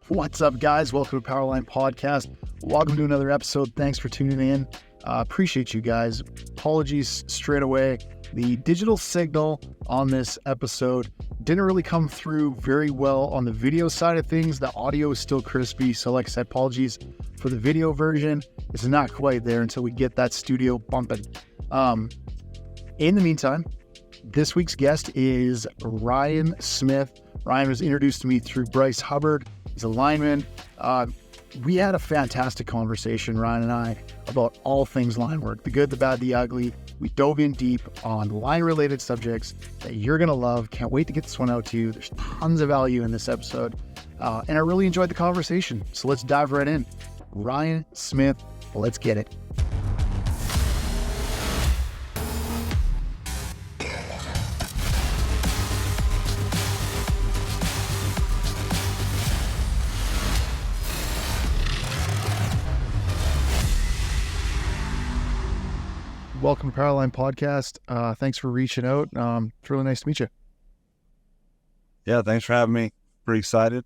What's up, guys? Welcome to Powerline Podcast. Welcome to another episode. Thanks for tuning in. Appreciate you guys. Apologies straight away. The digital signal on this episode didn't really come through very well on the video side of things. The audio is still crispy. So like I said, apologies for the video version. It's not quite there until we get that studio bumping. In the meantime, this week's guest is Ryan Smith. Ryan was introduced to me through Bryce Hubbard. He's a lineman. We had a fantastic conversation, Ryan and I, about all things line work, the good, the bad, the ugly. We dove in deep on line-related subjects that you're going to love. Can't wait to get this one out to you. There's tons of value in this episode, and I really enjoyed the conversation. So let's dive right in. Ryan Smith, let's get it. Welcome to Powerline Podcast. Thanks for reaching out. It's really nice to meet you. Yeah, thanks for having me. Pretty excited.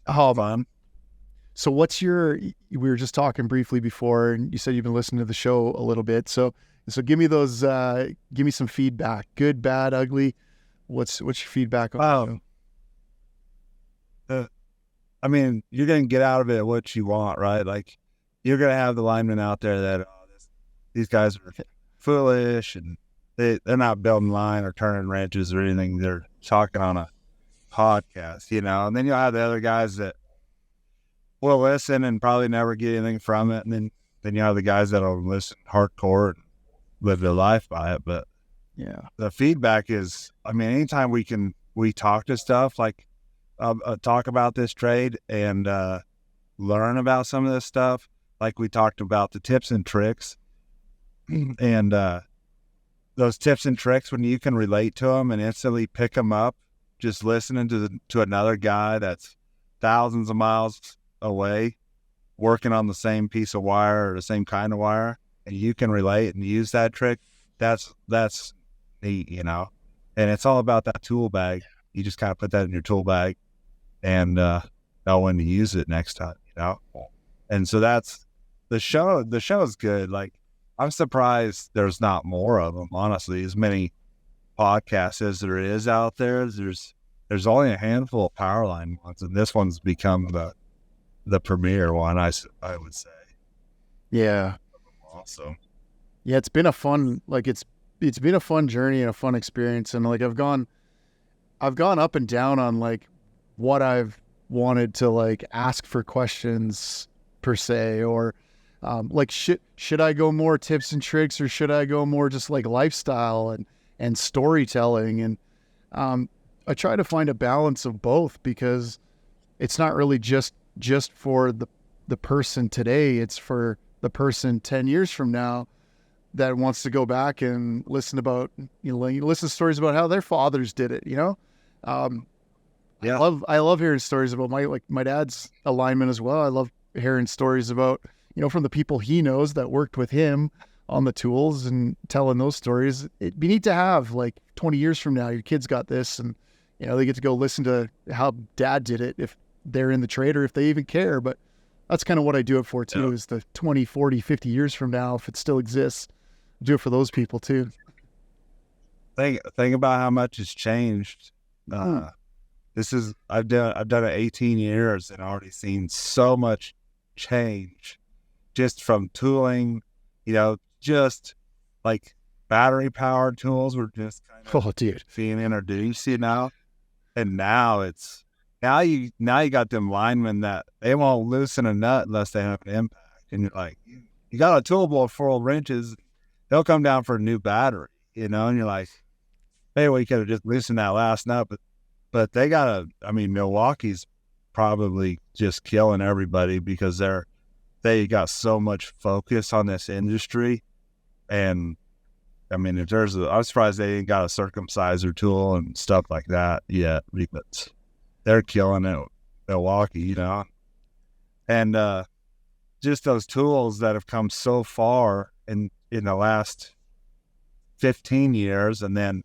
Fun. So we were just talking briefly before, and you said you've been listening to the show a little bit. So give me some feedback. Good, bad, ugly. What's your feedback on the show? I mean, you're going to get out of it what you want, right? Like, you're going to have the linemen out there that, these guys are foolish and they're not building line or turning wrenches or anything. They're talking on a podcast, and then you'll have the other guys that will listen and probably never get anything from it. And then you have the guys that'll listen hardcore and live their life by it. But yeah, the feedback is, I mean, anytime we talk to stuff like, talk about this trade and, learn about some of this stuff, like we talked about the tips and tricks. And those tips and tricks, when you can relate to them and instantly pick them up, just listening to another guy that's thousands of miles away, working on the same piece of wire or the same kind of wire, and you can relate and use that trick, that's neat, And it's all about that tool bag. You just kind of put that in your tool bag and know when to use it next time, And so that's the show. The show is good. Like, I'm surprised there's not more of them, honestly. As many podcasts as there is out there, there's only a handful of Powerline ones, and this one's become the premier one, I would say. Yeah. Awesome. Yeah, it's been a fun, it's been a fun journey and a fun experience, and I've gone up and down on what I've wanted to ask for questions per se, or should I go more tips and tricks, or should I go more just lifestyle and storytelling? And I try to find a balance of both, because it's not really just for the person today. It's for the person 10 years from now that wants to go back and listen to stories about how their fathers did it. Yeah. I love hearing stories about my dad's a lineman as well. I love hearing stories about, from the people he knows that worked with him on the tools, and telling those stories. It'd be neat to have 20 years from now, your kids got this, and, they get to go listen to how dad did it, if they're in the trade or if they even care. But that's kind of what I do it for too, is the 20, 40, 50 years from now, if it still exists, do it for those people too. Think about how much has changed. I've done it 18 years and already seen so much change. Just from tooling, just battery powered tools were just kind of being introduced, And now you got them linemen that they won't loosen a nut unless they have an impact. And you're like, you got a tool board full of wrenches, they'll come down for a new battery, and you're like, hey, we could have just loosened that last nut, but they Milwaukee's probably just killing everybody, because they got so much focus on this industry. And I'm surprised they ain't got a circumciser tool and stuff like that yet, because they're killing it, Milwaukee, and just those tools that have come so far in the last 15 years, and then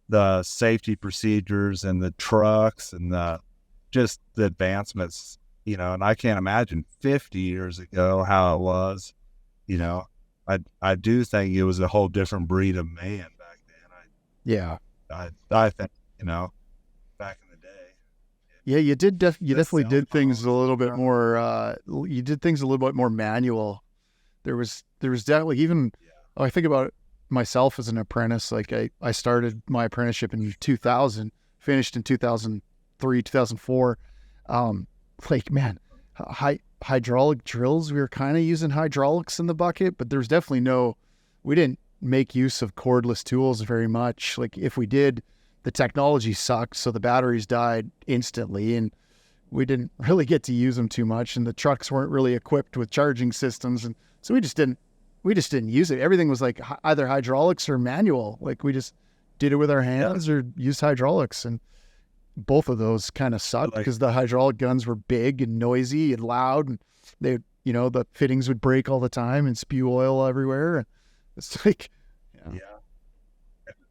the safety procedures and the trucks and the just the advancements, and I can't imagine 50 years ago how it was, I do think it was a whole different breed of man back then. I think, back in the day. Yeah, you definitely did things a little bit more, you did things a little bit more manual. There was definitely even, I think about myself as an apprentice, like I started my apprenticeship in 2000, finished in 2003, 2004. Like, man, hydraulic drills, we were kind of using hydraulics in the bucket, but there's definitely we didn't make use of cordless tools very much. Like, if we did, the technology sucked, so the batteries died instantly, and we didn't really get to use them too much, and the trucks weren't really equipped with charging systems, and so we just didn't use it. Everything was like either hydraulics or manual. Like, we just did it with our hands or used hydraulics, and both of those kind of sucked because the hydraulic guns were big and noisy and loud, and they, the fittings would break all the time and spew oil everywhere. And it's like,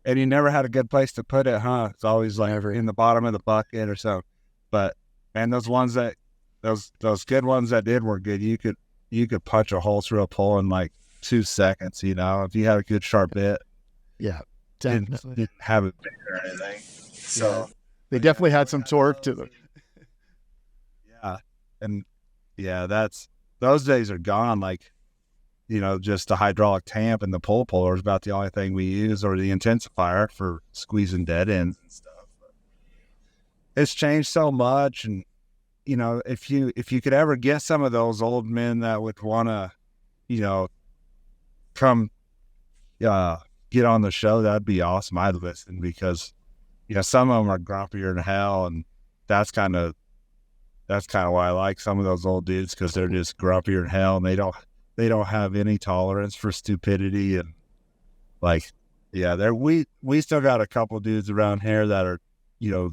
and you never had a good place to put it, huh? It's always like in the bottom of the bucket or so. But man, those good ones that did were good. You could punch a hole through a pole in like 2 seconds, if you had a good sharp bit. Yeah, definitely. Didn't have it big or anything. So they definitely had some torque to them. Those days are gone. Like, just a hydraulic tamp and the pole puller is about the only thing we use, or the intensifier for squeezing dead ends and stuff. But it's changed so much, and if you could ever get some of those old men that would want to, come, get on the show, that'd be awesome. I'd listen, because some of them are grumpier than hell, and that's kind of why I like some of those old dudes, because they're just grumpier than hell, and they don't have any tolerance for stupidity. And like, we still got a couple dudes around here that are,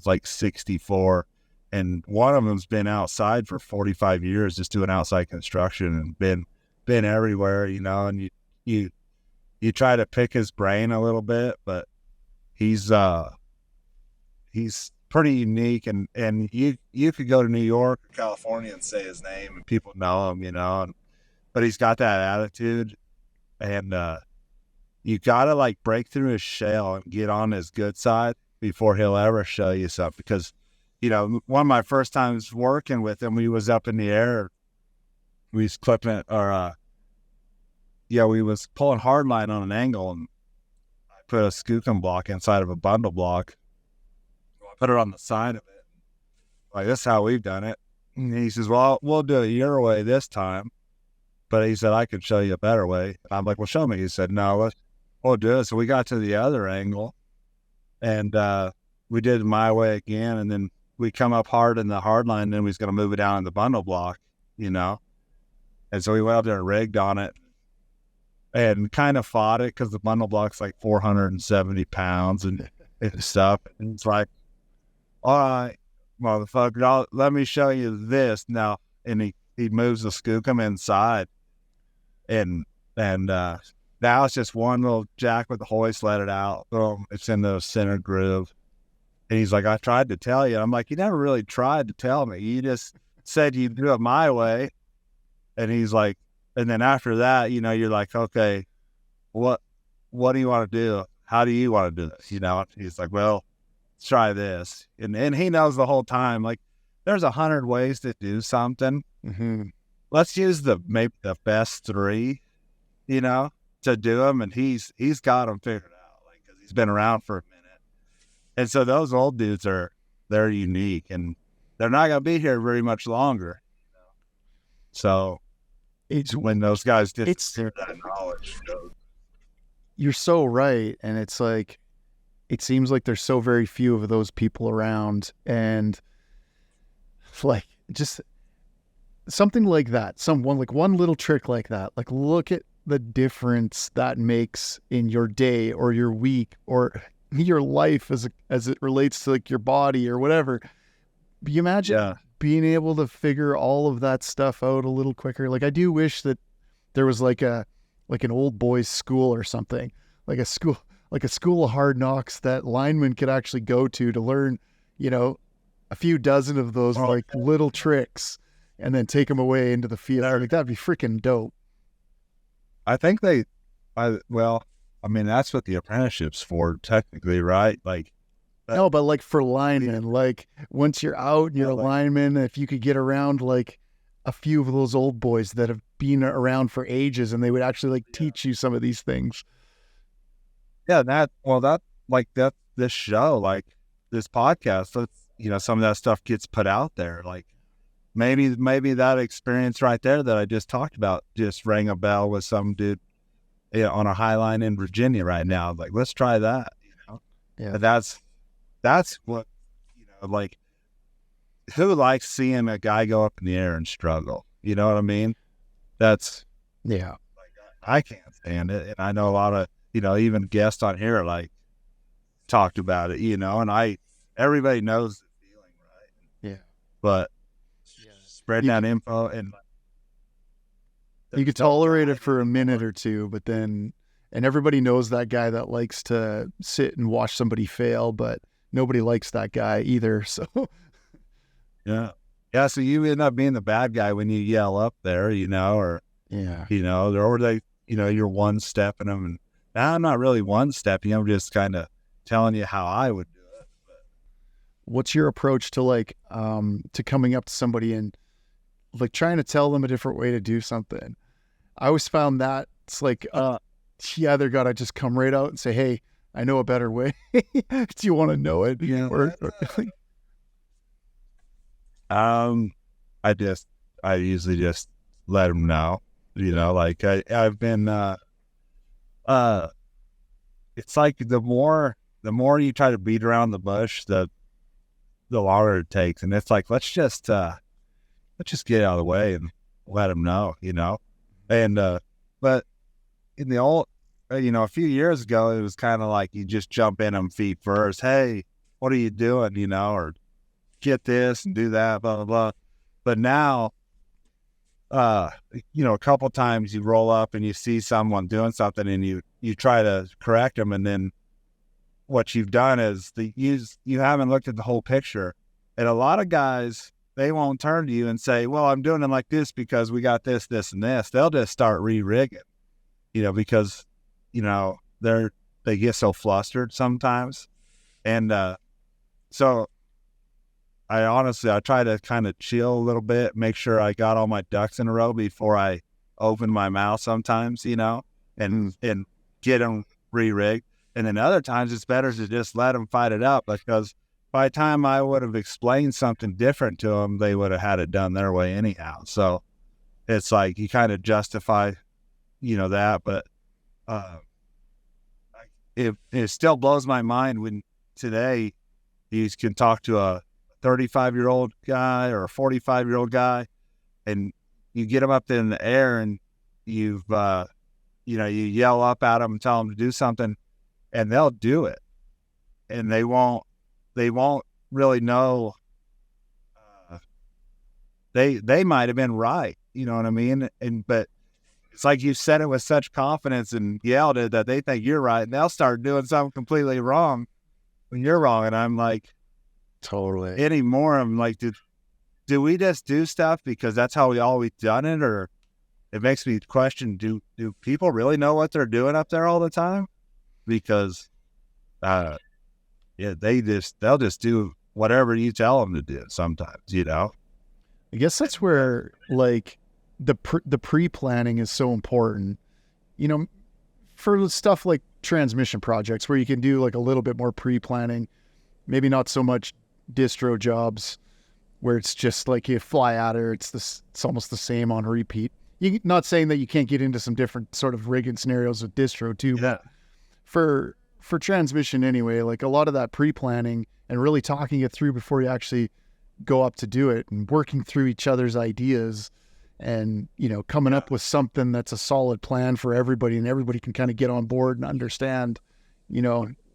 like 64, and one of them's been outside for 45 years, just doing outside construction, and been everywhere, and you try to pick his brain a little bit, but he's pretty unique, and you could go to New York or California and say his name and people know him, but he's got that attitude, and you gotta like break through his shell and get on his good side before he'll ever show you something. Because one of my first times working with him, we was up in the air, we was clipping we was pulling hardline on an angle, and I put a skookum block inside of a bundle block. I put it on the side of it. Like, this is how we've done it. And he says, well, we'll do it your way this time. But he said, I could show you a better way. And I'm like, well, show me. He said, no, we'll do it. So we got to the other angle, and we did it my way again. And then we come up hard in the hard line, and then we was going to move it down in the bundle block, And so we went up there and rigged on it, and kind of fought it, because the bundle block's like 470 pounds and stuff. And it's like, all right, motherfucker, let me show you this now. And he moves the skookum inside, and now it's just one little jack with the hoist, let it out. Boom, it's in the center groove. And he's like, I tried to tell you. I'm like, you never really tried to tell me. You just said you'd do it my way. And he's like, and then after that, you're like, okay, what do you want to do? How do you want to do this? He's like, well, let's try this. And he knows the whole time, like, there's 100 ways to do something. Mm-hmm. Let's use maybe the best 3, to do them. And he's got them figured out, like, because he's been around for a minute. And so those old dudes they're unique, and they're not going to be here very much longer. So it's when those guys disappear, that knowledge goes. You're so right. And it's like, it seems like there's so very few of those people around, and like, just something like that, one little trick like that, like, look at the difference that makes in your day or your week or your life as it relates to like your body or whatever. You imagine being able to figure all of that stuff out a little quicker. Like, I do wish that there was like an old boys school or something, like a school of hard knocks that linemen could actually go to learn, a few dozen of those like little tricks and then take them away into the field. Like that'd be freaking dope. I think I mean, that's what the apprenticeship's for, technically, right? Like, no, but like for linemen, like once you're out and you're a lineman, if you could get around like a few of those old boys that have been around for ages and they would actually like teach you some of these things. Yeah, this show, like this podcast, some of that stuff gets put out there. Like maybe that experience right there that I just talked about just rang a bell with some dude on a high line in Virginia right now. Like, let's try that, Yeah. But that's what, like, who likes seeing a guy go up in the air and struggle? You know what I mean? That's, yeah. Like, I can't stand it. And I know a lot of, even guests on here, like, talked about it, and everybody knows the feeling, right? Yeah. But spreading that info and you could tolerate it for a minute or two, but then, and everybody knows that guy that likes to sit and watch somebody fail, but nobody likes that guy either. So yeah. So you end up being the bad guy when you yell up there, or or they, you're one stepping them, and now I'm not really one stepping. I'm just kind of telling you how I would do it. But what's your approach to like to coming up to somebody and like trying to tell them a different way to do something? I always found that it's like you either gotta just come right out and say, hey, I know a better way. Do you want to know it? Yeah. I usually just let them know, like I've been it's like the more you try to beat around the bush, the longer it takes. And it's like, let's just get out of the way and let them know, and, but in the old, a few years ago, it was kind of like you just jump in them feet first. Hey, what are you doing? Or get this and do that, blah, blah, blah. But now, a couple times you roll up and you see someone doing something and you try to correct them. And then what you've done is you haven't looked at the whole picture. And a lot of guys, they won't turn to you and say, well, I'm doing it like this because we got this, this, and this. They'll just start re-rigging, because, they get so flustered sometimes. And so I try to kind of chill a little bit, make sure I got all my ducks in a row before I open my mouth sometimes, and get them re-rigged. And then other times it's better to just let them fight it out, because by the time I would have explained something different to them, they would have had it done their way anyhow. So it's like you kind of justify, that. But it still blows my mind when today you can talk to a 35-year-old guy or a 45-year-old guy, and you get them up in the air and you yell up at them and tell them to do something, and they'll do it, and they won't really know. They might have been right, you know what I mean? But it's like you said it with such confidence and yelled it that they think you're right, and they'll start doing something completely wrong when you're wrong. And I'm like, totally anymore. I'm like, do we just do stuff because that's how we always done it? Or it makes me question, do people really know what they're doing up there all the time? Because, they'll just do whatever you tell them to do sometimes, I guess that's where like the pre-planning is so important, for stuff like transmission projects where you can do like a little bit more pre-planning, maybe not so much distro jobs where it's just like you fly at her. It's almost the same on repeat. You're not saying that you can't get into some different sort of rigging scenarios with distro too, but for transmission anyway, like a lot of that pre-planning and really talking it through before you actually go up to do it and working through each other's ideas and, coming up with something that's a solid plan for everybody and everybody can kind of get on board and understand,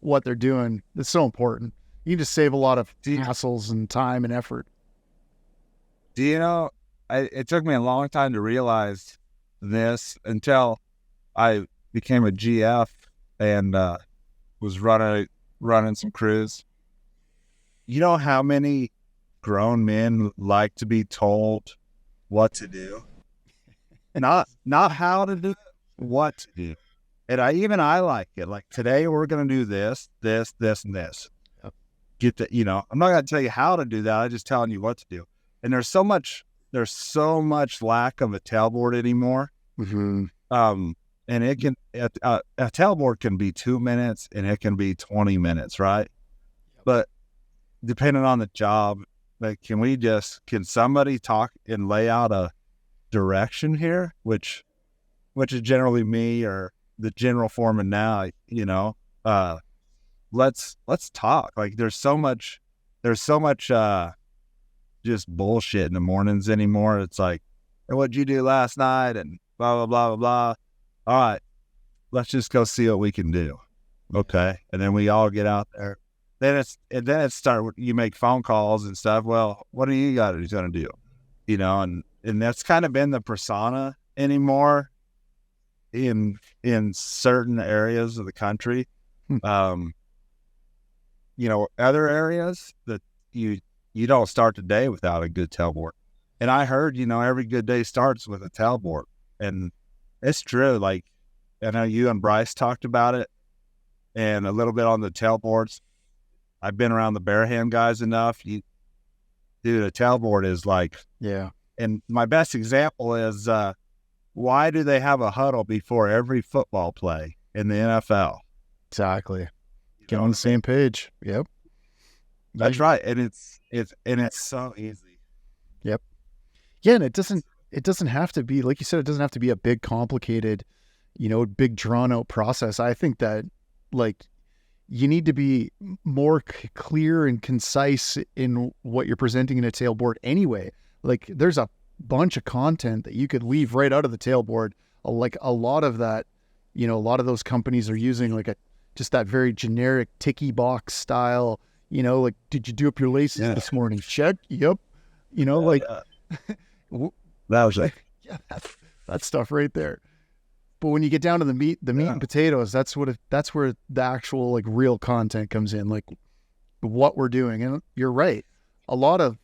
what they're doing. It's so important. You can just save a lot of hassles and time and effort. Do you know, it took me a long time to realize this until I became a GF and was running some crews. You know how many grown men like to be told what to do, not how to do it, what to do. And I like it. Like, today we're going to do this, this, this, and this. Yep. Get that, I'm not going to tell you how to do that. I'm just telling you what to do. And there's so much lack of a tailboard anymore. Mm-hmm. And it can, a tailboard can be 2 minutes and it can be 20 minutes, right? Yep. But depending on the job, like, can somebody talk and lay out a direction here, which is generally me or the general foreman now, let's talk. Like, there's so much just bullshit in the mornings anymore. It's like, hey, what'd you do last night? And blah, blah, blah, blah, blah. All right, let's just go see what we can do. Okay. And then we all get out there. Then you make phone calls and stuff. Well, what do you got going to do? And that's kind of been the persona anymore in certain areas of the country. Other areas that you don't start the day without a good tailboard. And I heard, every good day starts with a tailboard. And it's true. Like, I know you and Bryce talked about it and a little bit on the tailboards. I've been around the bare hand guys enough. Dude, a tailboard is like, yeah. And my best example is, why do they have a huddle before every football play in the NFL? Exactly. Get on the same page. Yep. That's right. And it's so easy. Yep. Yeah. And it doesn't have to be, like you said, it doesn't have to be a big, complicated, big drawn out process. I think that, like, you need to be more clear and concise in what you're presenting in a tailboard anyway. Like, there's a bunch of content that you could leave right out of the tailboard. Like, a lot of that, a lot of those companies are using like just that very generic ticky box style, like, did you do up your laces this morning? Check. Yep. That was like, yeah, that stuff right there. But when you get down to the meat and potatoes, that's where the actual, like, real content comes in, like what we're doing. And you're right. A lot of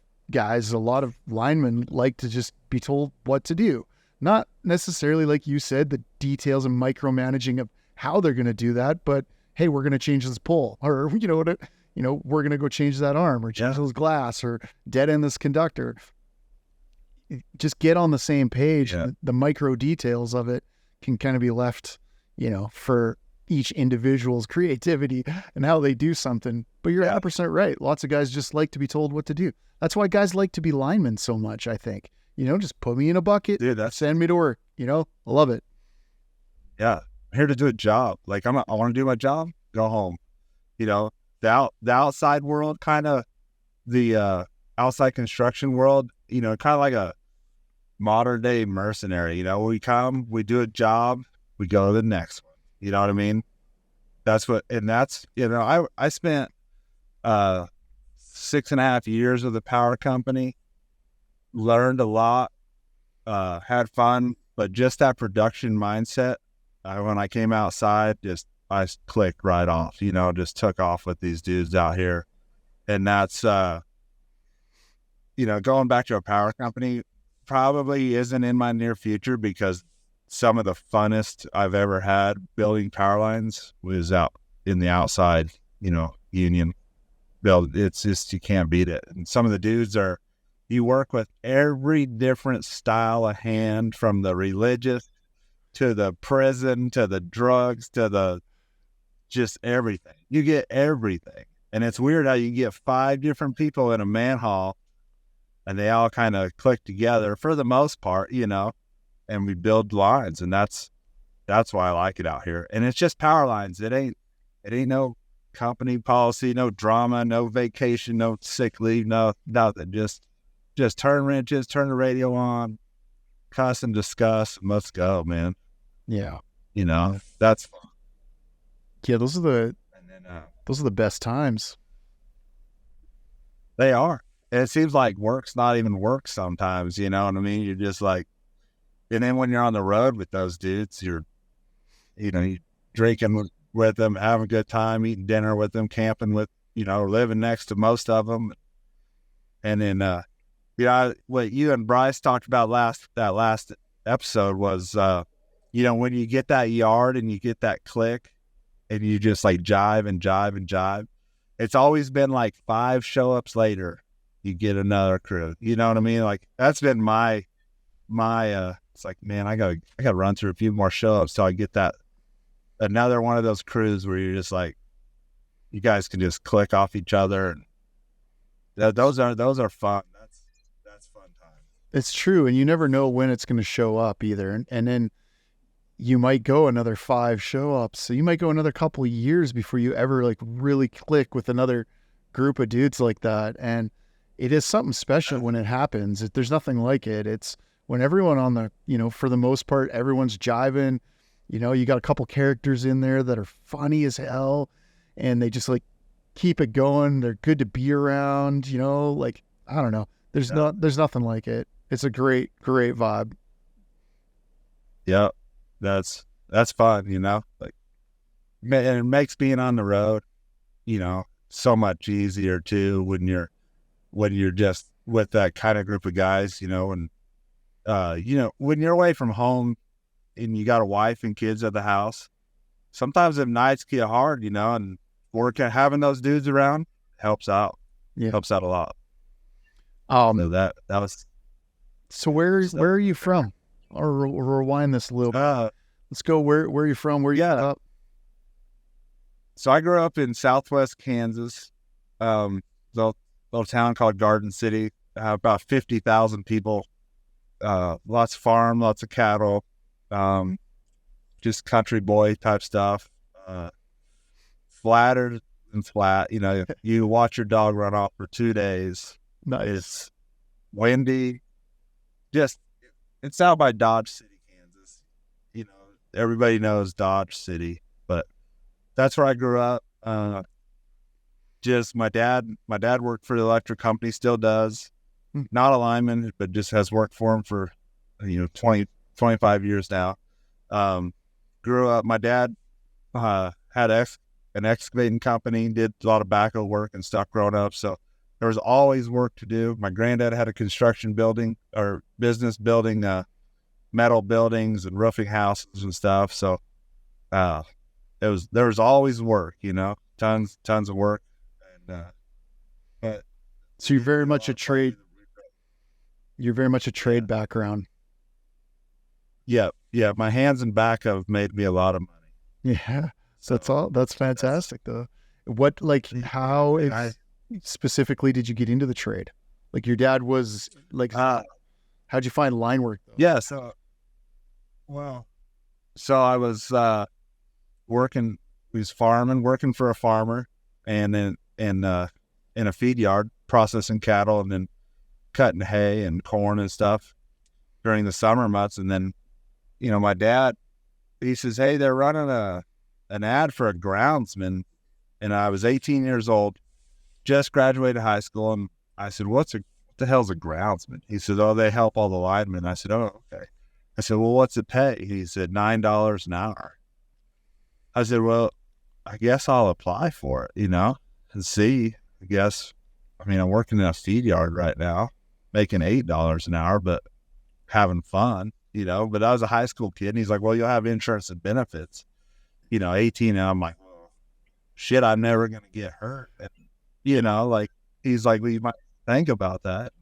linemen like to just be told what to do. Not necessarily, like you said, the details and micromanaging of how they're going to do that, but hey, we're going to change this pole, or, we're going to go change that arm, or change this glass, or dead end this conductor. Just get on the same page. Yeah. The micro details of it can kind of be left, for each individual's creativity and how they do something. But you're 100% right. Lots of guys just like to be told what to do. That's why guys like to be linemen so much, I think. Just put me in a bucket, dude, send me to work. I love it. Yeah. I'm here to do a job. Like, I want to do my job, go home. The outside world, kind of the outside construction world, kind of like a modern day mercenary. We come, we do a job, we go to the next one. You know what I mean? I spent 6.5 years with the power company, learned a lot, had fun, but just that production mindset, when I came outside, I clicked right off, just took off with these dudes out here. And that's, going back to a power company probably isn't in my near future, because some of the funnest I've ever had building power lines was out in the outside, union build. It's just, you can't beat it. And some of the dudes you work with every different style of hand, from the religious to the prison to the drugs to just everything. You get everything. And it's weird how you get 5 different people in a manhole and they all kind of click together for the most part, and we build lines. And that's why I like it out here. And it's just power lines. It ain't no company policy, no drama, no vacation, no sick leave, no nothing. Just turn wrenches, turn the radio on, cuss and discuss, and let's go, man. Yeah. That's fun. Yeah, those are the best times. They are. And it seems like work's not even work sometimes, you know what I mean? You're just like, and then when you're on the road with those dudes, you're drinking with them, having a good time, eating dinner with them, camping with, living next to most of them. And then, what you and Bryce talked about that last episode was, when you get that yard and you get that click and you just like jive and jive and jive, it's always been like 5 show-ups later, you get another crew. You know what I mean? Like that's been my it's like, man, I gotta run through a few more show-ups till I get that another one of those crews where you're just like, you guys can just click off each other. And those are fun. That's fun time. It's true. And you never know when it's going to show up either. And then you might go another 5 show-ups. So you might go another couple of years before you ever like really click with another group of dudes like that. And it is something special when it happens. There's nothing like it. It's when everyone on the, for the most part, everyone's jiving, you got a couple characters in there that are funny as hell and they just like keep it going. They're good to be around, like, I don't know. There's nothing like it. It's a great, great vibe. Yeah. That's fun, like, and it makes being on the road, so much easier too when you're just with that kind of group of guys, and when you're away from home and you got a wife and kids at the house, sometimes them nights get hard, and having those dudes around helps out. Yeah. Helps out a lot. So that was. So where are you from? Or rewind this a little bit. Let's go. Where are you from? Where you up? So I grew up in Southwest Kansas, little town called Garden City. About 50,000 people. Lots of farm, lots of cattle. Just country boy type stuff. Flatter and flat. You watch your dog run off for 2 days. Nice. It's windy. It's out by Dodge City, Kansas. Everybody knows Dodge City, but that's where I grew up. Just my dad worked for the electric company, still does. Not a lineman, but just has worked for him for 20, 25 years now. Grew up, my dad had an excavating company, did a lot of backhoe work and stuff growing up, so there was always work to do. My granddad had a construction building or business building metal buildings and roofing houses and stuff. So there was always work, tons of work. And but so you're very much a trade. You're very much a trade background. Yeah. My hands and back have made me a lot of money. Yeah. So that's fantastic though. What, like, how specifically did you get into the trade? Like your dad was like, how'd you find line work though? Yeah. So I was working for a farmer, and then in a feed yard processing cattle, and then cutting hay and corn and stuff during the summer months. And then, my dad, he says, hey, they're running an ad for a groundsman. And I was 18 years old, just graduated high school. And I said, what the hell's a groundsman? He said, oh, they help all the linemen. I said, oh, okay. I said, well, what's it pay? He said, $9 an hour. I said, well, I guess I'll apply for it, and see. I guess, I'm working in a feed yard right now, making $8 an hour, but having fun, But I was a high school kid, and he's like, well, you'll have insurance and benefits. 18, and I'm like, well, shit, I'm never going to get hurt. And, he's like, well, you might think about that.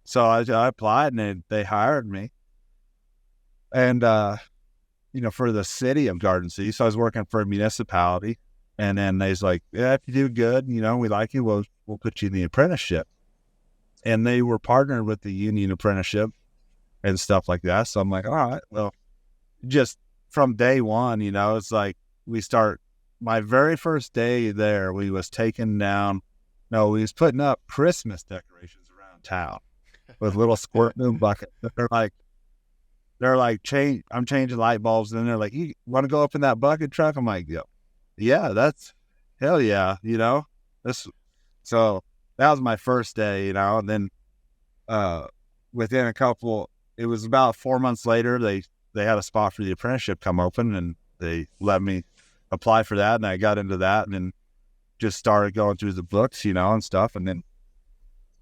So I applied, and they hired me. And, for the city of Garden City. So I was working for a municipality, and then they's like, yeah, if you do good, we like you, we'll put you in the apprenticeship. And they were partnered with the union apprenticeship and stuff like that. So I'm like, all right, well, just from day one, it's like my very first day there, we was putting up Christmas decorations around town with little squirt boom buckets. They're like, I'm changing light bulbs. And they're like, you want to go up in that bucket truck? I'm like, yeah, that's hell yeah. So that was my first day, and then, within it was about 4 months later, they had a spot for the apprenticeship come open, and they let me apply for that. And I got into that, and then just started going through the books, and stuff. And then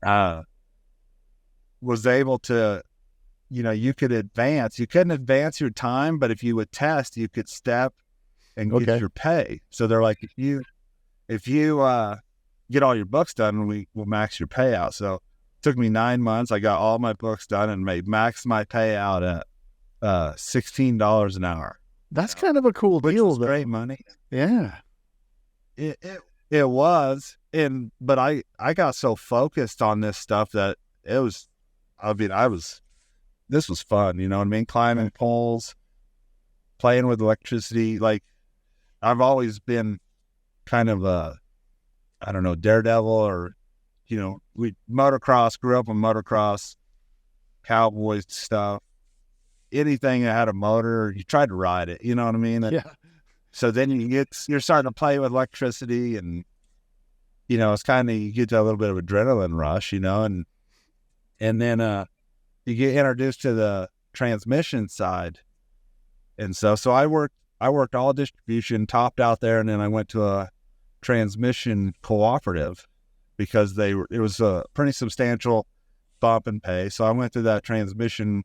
was able to, you could advance. You couldn't advance your time, but if you would test, you could step and get your pay. So they're like, if you get all your books done, we'll max your payout. So it took me 9 months. I got all my books done and maxed my payout at $16 an hour. That's kind of a cool deal. Great money. Yeah. It was. But I got so focused on this stuff that this was fun, you know what I mean? Climbing poles, playing with electricity. Like, I've always been kind of daredevil, or, we motocross, grew up in motocross, cowboys stuff. Anything that had a motor, you tried to ride it, you know what I mean? Yeah. So then you're starting to play with electricity, and, it's kind of, you get to a little bit of adrenaline rush, and then you get introduced to the transmission side. And so I worked all distribution, topped out there, and then I went to a transmission cooperative because it was a pretty substantial bump in pay. So I went to that transmission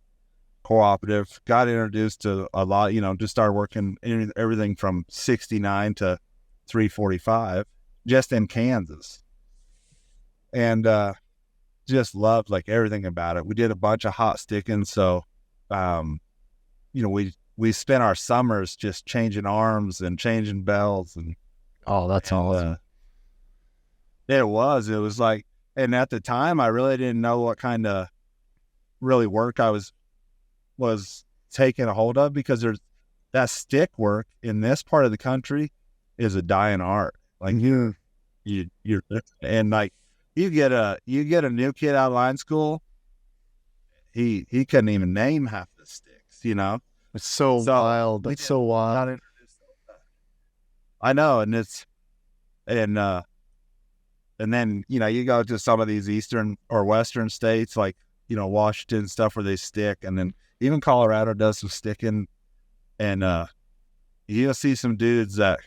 cooperative, got introduced to a lot, just started working everything from 69 to 345 just in Kansas. And just loved like everything about it. We did a bunch of hot sticking. So, we spent our summers just changing arms and changing bells. And that's awesome. It was like, and at the time I really didn't know what kind of really work I was taking a hold of, because that stick work in this part of the country is a dying art. Like you're and like you get a new kid out of line school, he couldn't even name half the sticks, It's so wild. It's so wild. I know, and then you go to some of these eastern or western states like Washington stuff where they stick, and then even Colorado does some sticking, and you'll see some dudes that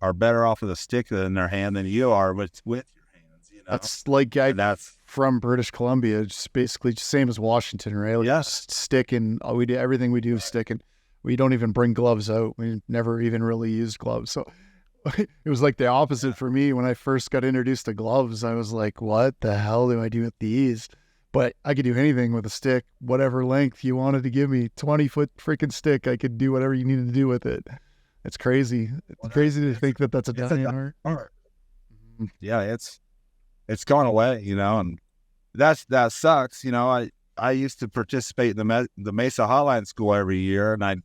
are better off with a stick in their hand than you are with your hands. That's like that's from British Columbia, just basically same as Washington, right? Like sticking. We do everything we do sticking. We don't even bring gloves out. We never even really used gloves. So it was like the opposite for me. When I first got introduced to gloves, I was like, what the hell do I do with these? But I could do anything with a stick, whatever length you wanted to give me, 20-foot freaking stick. I could do whatever you needed to do with it. It's crazy. It's crazy to think that that's a dying art. Mm-hmm. Yeah, it's gone away, and that sucks. I used to participate in the Mesa Hotline School every year, and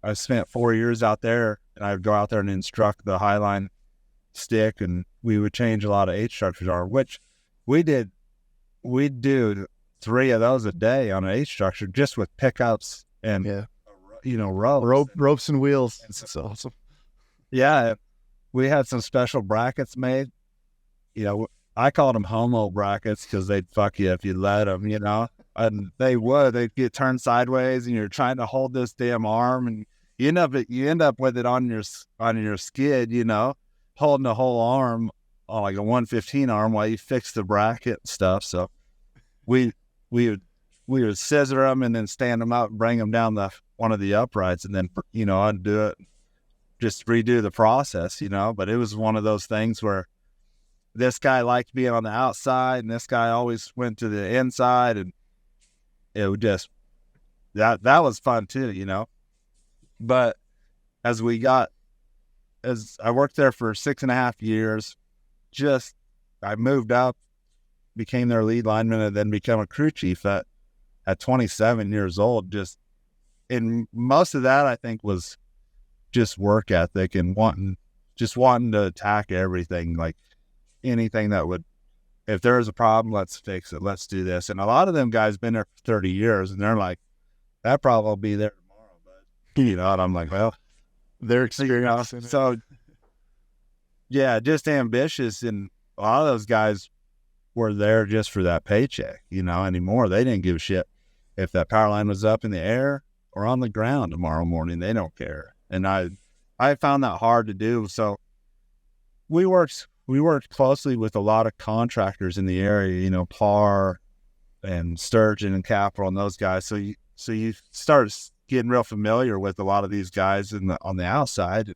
I spent 4 years out there, and I would go out there and instruct the Highline stick, and we would change a lot of H structures on, which we'd do 3 of those a day on an H structure just with pickups and ropes and wheels. It's awesome. Yeah, we had some special brackets made. I called them homo brackets because they'd fuck you if you let them, and they'd get turned sideways, and you're trying to hold this damn arm, and you end up with it on your skid, holding the whole arm on like a 115 arm while you fix the bracket and stuff. So we would scissor them and then stand them up and bring them down one of the uprights, and then undo it, just redo the process, But it was one of those things where this guy liked being on the outside, and this guy always went to the inside, and it would just that was fun too, But as I worked there for 6.5 years, I moved up, became their lead lineman, and then became a crew chief at 27 years old. And most of that I think was just work ethic and wanting to attack everything, like anything that would, if there was a problem, let's fix it. Let's do this. And a lot of them guys been there for 30 years, and they're like, that problem will be there tomorrow, but and I'm like, well, their experience. So yeah, just ambitious. And a lot of those guys were there just for that paycheck, anymore. They didn't give a shit if that power line was up in the air or on the ground tomorrow morning. They don't care. And I found that hard to do. So we worked we worked closely with a lot of contractors in the area, you know, Par and Sturgeon and Capital and those guys. So you start getting real familiar with a lot of these guys on the outside.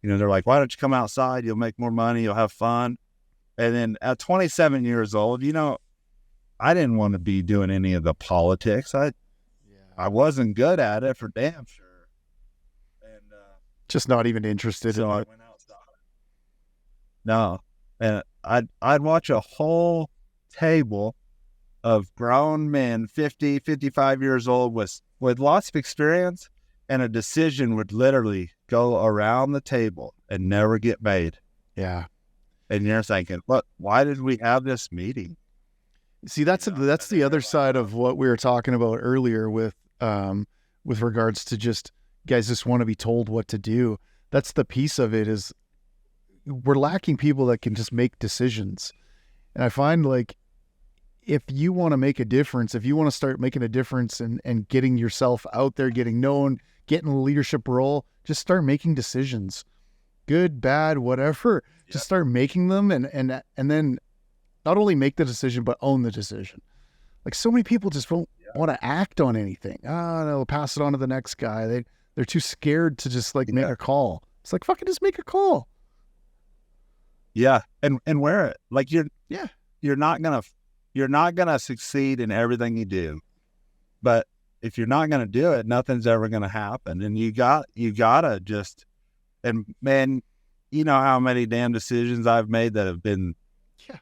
You know, they're like, why don't you come outside? You'll make more money. You'll have fun. And then at 27 years old, you know, I didn't want to be doing any of the politics. I wasn't good at it for damn sure. And just not even interested so in I it. went outside. No. And I'd watch a whole table of grown men, 50, 55 years old with lots of experience, and a decision would literally go around the table and never get made. Yeah. And you're thinking, why did we have this meeting? See, that's the other side of what we were talking about earlier with regards to just guys just want to be told what to do. That's the piece of it, is we're lacking people that can just make decisions. And I find, like, if you want to make a difference, if you want to start making a difference and getting yourself out there, getting known, getting a leadership role, just start making decisions. Good, bad, whatever. Yeah. Just start making them and then not only make the decision, but own the decision. Like, so many people just don't want to act on anything. They'll pass it on to the next guy. They're too scared to just make a call. It's like, fucking just make a call. Yeah. And wear it. Like, you're not gonna succeed in everything you do. But if you're not gonna do it, nothing's ever gonna happen. And you gotta just, and man, you know how many damn decisions I've made that have been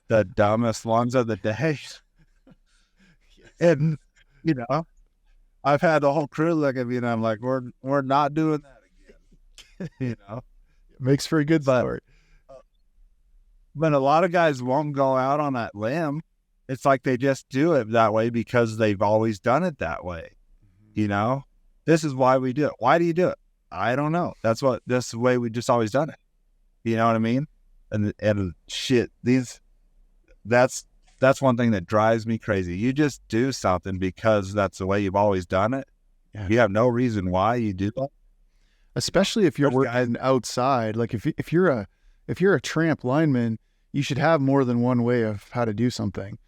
the dumbest ones of the day. And, you know, I've had the whole crew look at me and I'm like, we're not doing that again. You know, it makes for a good story. But a lot of guys won't go out on that limb. It's like they just do it that way because they've always done it that way. You know, this is why we do it. Why do you do it? I don't know. That's the way we just always done it. You know what I mean? And shit, that's one thing that drives me crazy. You just do something because that's the way you've always done it. Yeah. You have no reason why you do that. Especially if you're working outside. Like if you're a tramp lineman, you should have more than one way of how to do something.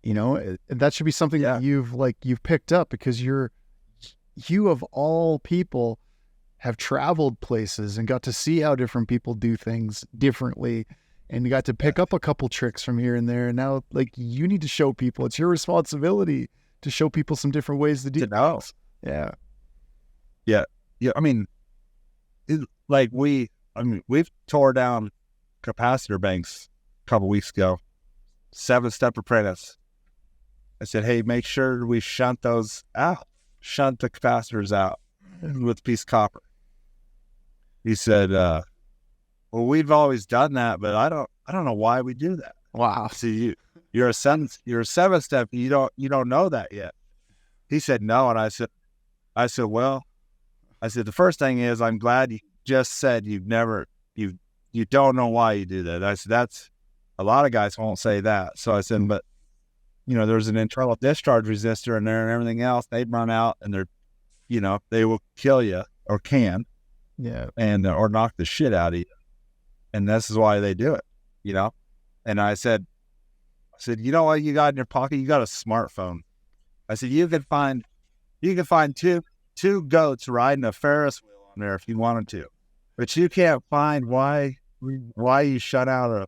You know, that should be something that you've picked up, because you of all people have traveled places and got to see how different people do things differently, and you got to pick up a couple tricks from here and there. And now, like, you need to show people, it's your responsibility to show people some different ways to do things. Yeah. Yeah. Yeah. I mean, we've tore down capacitor banks a couple weeks ago, 7-step apprentice. I said, hey, make sure we shunt those out, shunt the capacitors out with a piece of copper. He said, well, we've always done that, but I don't know why we do that. Wow. See, you're a 7-step. You don't know that yet. He said, no. And I said, well, the first thing is, I'm glad you just said you don't know why you do that. I said, that's, a lot of guys won't say that. So I said, but, you know, there's an internal discharge resistor in there and everything else. They run out and they will kill you, or can. Yeah. And, or knock the shit out of you. And this is why they do it, you know? And I said, you know what you got in your pocket? You got a smartphone. I said, you could find two goats riding a Ferris wheel on there if you wanted to, but you can't find why you shut out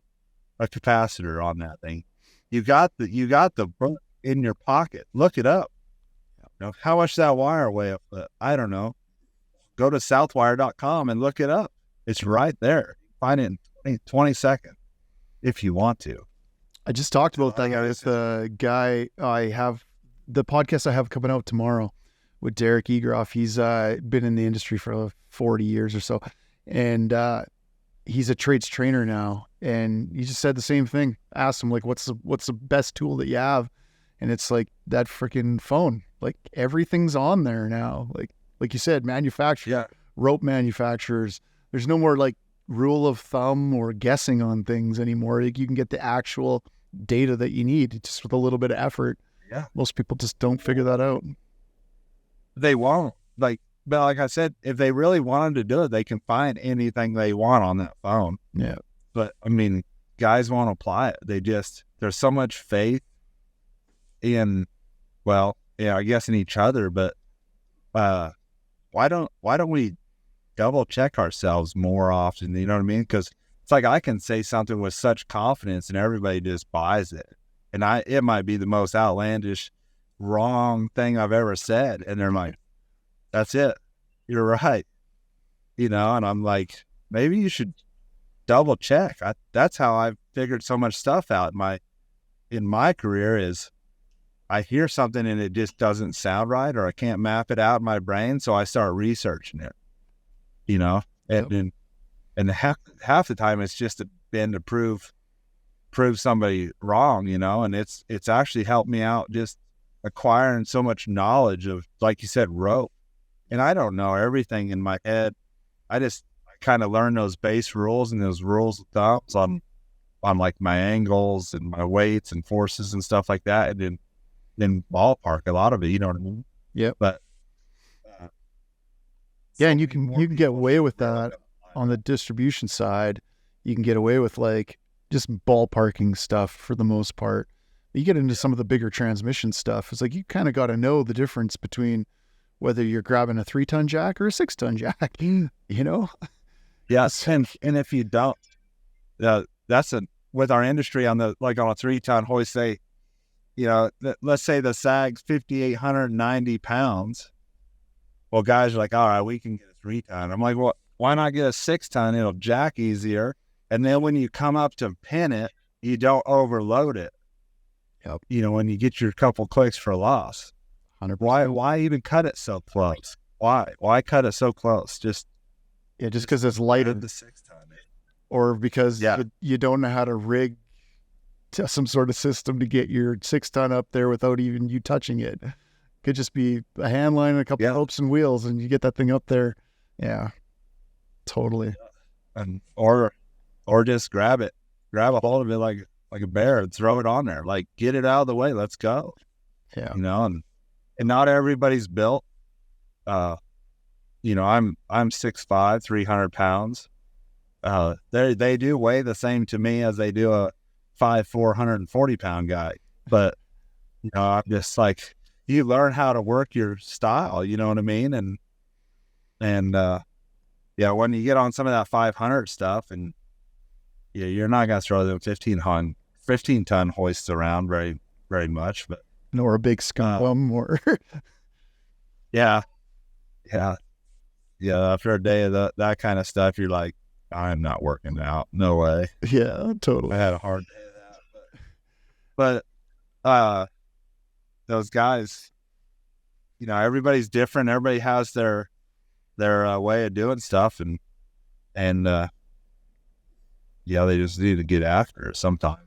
a capacitor on that thing. You got the book in your pocket. Look it up. You know, how much that wire weigh up? I don't know. Go to southwire.com and look it up. It's right there. Find it in 20 seconds if you want to. I just talked about that with the guy the podcast I have coming out tomorrow with Derek Egroff. He's been in the industry for 40 years or so. And he's a trades trainer now. And he just said the same thing. Asked him, like, what's the best tool that you have? And it's like that freaking phone. Like, everything's on there now. Like you said, rope manufacturers. There's no more like rule of thumb or guessing on things anymore. Like, you can get the actual data that you need just with a little bit of effort. Yeah. Most people just don't figure that out. They won't. But like I said, if they really wanted to do it, they can find anything they want on that phone. Yeah. But I mean, guys won't apply it. There's so much faith in, well, yeah, I guess in each other, but why don't we double check ourselves more often? You know what I mean? Because it's like I can say something with such confidence and everybody just buys it. And it might be the most outlandish, wrong thing I've ever said. And they're like, that's it. You're right. And I'm like, maybe you should double check. That's how I've figured so much stuff out in my career is I hear something and it just doesn't sound right, or I can't map it out in my brain. So I start researching it, and half the time it's just been to prove somebody wrong, and it's actually helped me out just acquiring so much knowledge of, like you said, rope. And I don't know everything in my head. I kind of learn those base rules and those rules of thumbs on like my angles and my weights and forces and stuff like that. And then ballpark a lot of it, you know what I mean? Yeah. But yeah, and you can get away with that on the distribution side. You can get away with like just ballparking stuff for the most part. You get into some of the bigger transmission stuff. It's like you kind of got to know the difference between whether you're grabbing a 3-ton jack or a 6-ton jack, Yes, and if you don't, with our industry on a 3-ton hoist, say, let's say the sag's 5,890 pounds. Well, guys are like, all right, we can get a 3-ton. I'm like, well, why not get a 6-ton? It'll jack easier. And then when you come up to pin it, you don't overload it. Yep. When you get your couple clicks for loss. 100%. Why even cut it so close? Why cut it so close? Just because it's lighter. The 6-ton. Or because you don't know how to rig to some sort of system to get your 6-ton up there without even you touching it. Could just be a hand line and a couple of ropes and wheels, and you get that thing up there. Yeah, totally. And or just grab a hold of it like a bear and throw it on there. Like, get it out of the way. Let's go. Yeah. And not everybody's built. I'm 6'5", 300 pounds. They do weigh the same to me as they do a 5'4", 140-pound guy. But, I'm just like, you learn how to work your style, you know what I mean? And when you get on some of that 500 stuff, and you're not going to throw them 15-ton hoists around very, very much, but. Nor a big scum or. Yeah. After a day of that kind of stuff, you're like, I'm not working out. No way. Yeah, totally. I had a hard day of that, but those guys, everybody's different. Everybody has their way of doing stuff, and they just need to get after it sometimes.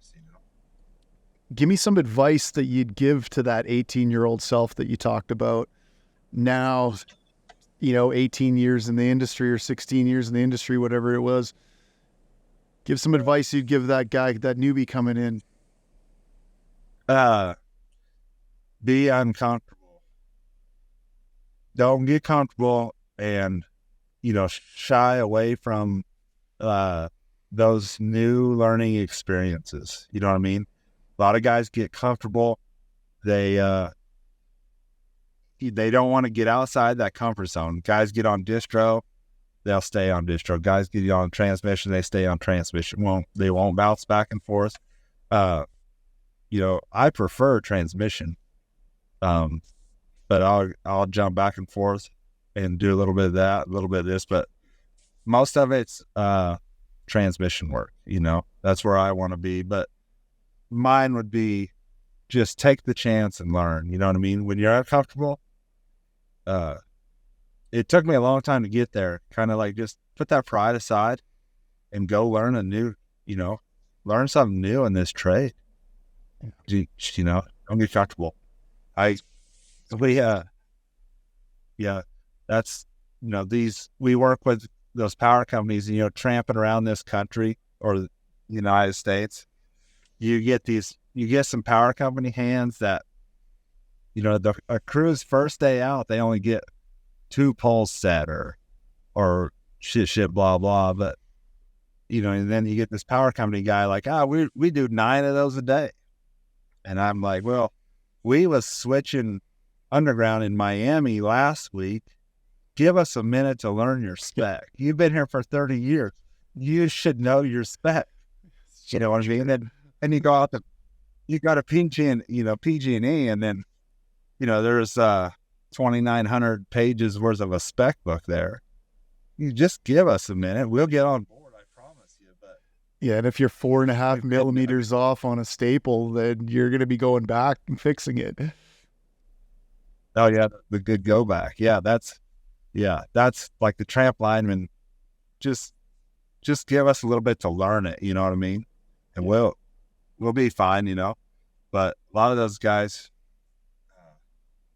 Give me some advice that you'd give to that 18-year-old self that you talked about now, 18 years in the industry or 16 years in the industry, whatever it was. Give some advice you'd give that guy, that newbie coming in. Be uncomfortable. Don't get comfortable and, shy away from those new learning experiences. You know what I mean? A lot of guys get comfortable. They don't want to get outside that comfort zone. Guys get on distro, they'll stay on distro. Guys get on transmission, they stay on transmission. They won't bounce back and forth. I prefer transmission, but I'll jump back and forth and do a little bit of that, a little bit of this, but most of it's transmission work. That's where I want to be. But mine would be just take the chance and learn. You know what I mean? When you're uncomfortable, it took me a long time to get there. Kind of like just put that pride aside and go learn learn something new in this trade. Don't get comfortable. That's, we work with those power companies, tramping around this country or the United States. You get some power company hands that, a crew's first day out, they only get 2 poles set or shit, blah, blah. But and then you get this power company guy like, we do 9 of those a day. And I'm like, well, we was switching underground in Miami last week. Give us a minute to learn your spec. You've been here for 30 years. You should know your spec. You know what I mean? And you go out you got a PG&E, and then, there's 2,900 pages worth of a spec book there. You just give us a minute. We'll get on board, I promise you. But yeah, and if you're 4.5 millimeters off on a staple, then you're going to be going back and fixing it. Oh yeah, the good go back. Yeah, that's like the tramp lineman. Just give us a little bit to learn it. You know what I mean? And we'll be fine. But a lot of those guys,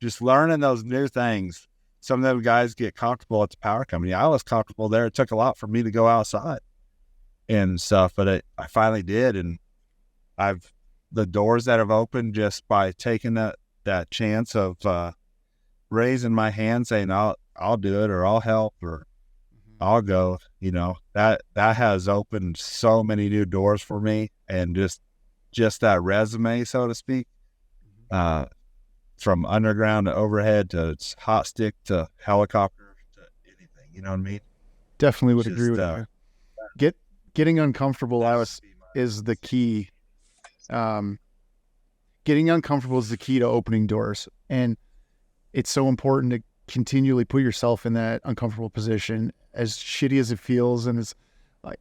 just learning those new things. Some of them guys get comfortable at the power company. I was comfortable there. It took a lot for me to go outside and stuff, but I finally did. And the doors that have opened just by taking that chance of raising my hand, saying I'll do it, or I'll help, or I'll go. That has opened so many new doors for me, and just that resume, so to speak, from underground to overhead to hot stick to helicopter to anything. You know what I mean? Definitely would agree with you. Getting uncomfortable is the key. Getting uncomfortable is the key to opening doors, and it's so important to continually put yourself in that uncomfortable position, as shitty as it feels. And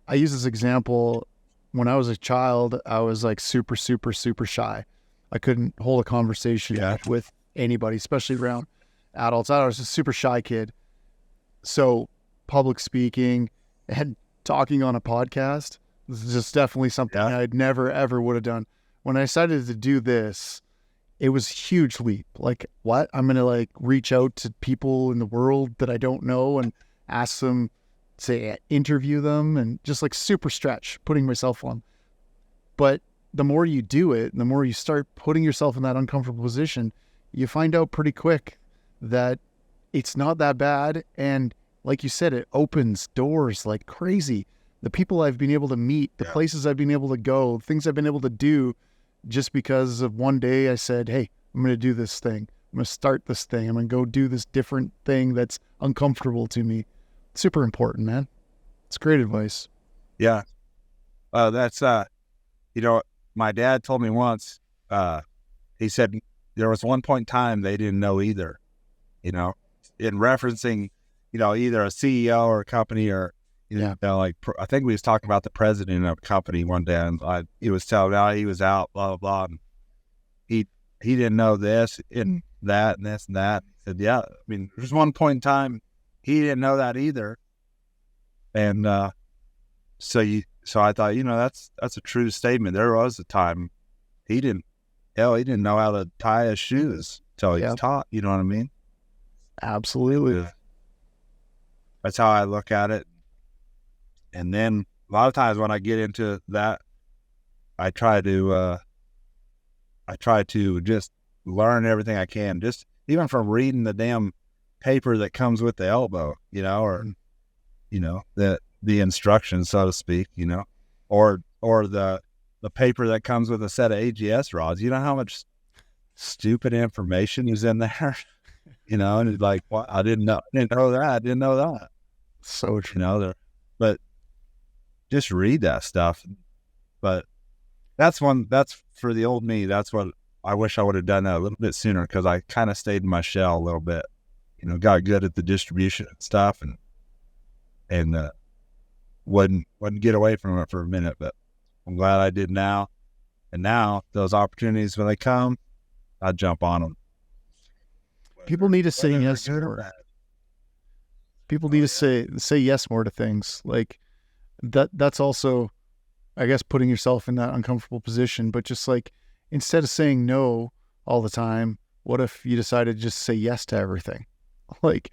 I use this example. When I was a child, I was like super, super, super shy. I couldn't hold a conversation with anybody, especially around adults. I was a super shy kid. So public speaking and talking on a podcast is just definitely something I'd never, ever would have done. When I decided to do this, it was a huge leap. Like, what? I'm going to like reach out to people in the world that I don't know and ask them, interview them, and just like super stretch, putting myself on. But the more you do it, the more you start putting yourself in that uncomfortable position, you find out pretty quick that it's not that bad. And like you said, it opens doors like crazy. The people I've been able to meet, the places I've been able to go, things I've been able to do, just because of one day I said, hey, I'm going to do this thing. I'm going to start this thing. I'm going to go do this different thing that's uncomfortable to me. Super important, man. It's great advice. Yeah. That's, my dad told me once, he said there was one point in time they didn't know either, in referencing, either a CEO or a company, or, like, I think we was talking about the president of a company one day, and he was telling me he was out, blah, blah, blah. And he didn't know this and that and this and that. He said, there's one point in time he didn't know that either. And, so I thought, that's a true statement. There was a time he didn't know how to tie his shoes till he was taught. You know what I mean? Absolutely. That's how I look at it. And then a lot of times when I get into that, I try to just learn everything I can, just even from reading the damn paper that comes with the elbow, or, the instructions, so to speak, or the paper that comes with a set of AGS rods. You know how much stupid information is in there, and it's like, what? I didn't know that. So true. But just read that stuff. But that's for the old me. That's what I wish I would have done that a little bit sooner, because I kind of stayed in my shell a little bit, got good at the distribution and stuff, and wouldn't get away from it for a minute. But I'm glad I did now. And now those opportunities, when they come, I jump on them. People need to say yes more. People need to say yes more to things like that. That's also, I guess, putting yourself in that uncomfortable position. But just like, instead of saying no all the time, what if you decided to just say yes to everything? Like,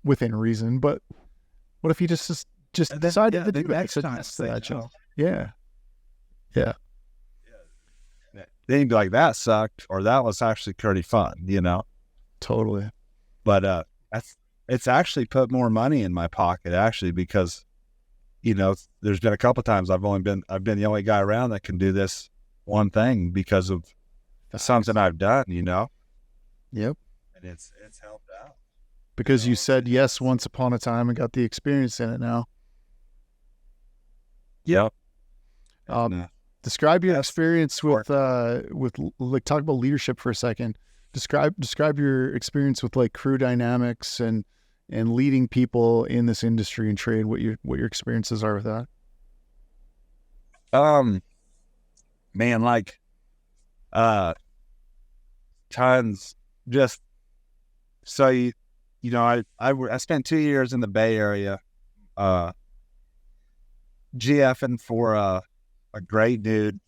within reason. But what if you just decided to do X and yes to that job? Yeah. Then you'd be like, that sucked, or that was actually pretty fun, Totally. But it's actually put more money in my pocket, actually, because there's been a couple times I've been the only guy around that can do this one thing because of something I've done, Yep. and it's helped out. Because you said yes once upon a time and got the experience in it now. Yep. Describe your experience with like, talk about leadership for a second. Describe your experience with like crew dynamics and leading people in this industry and trade. What your experiences are with that. Man, like, tons. Just so I spent 2 years in the Bay Area, GFing for a great dude,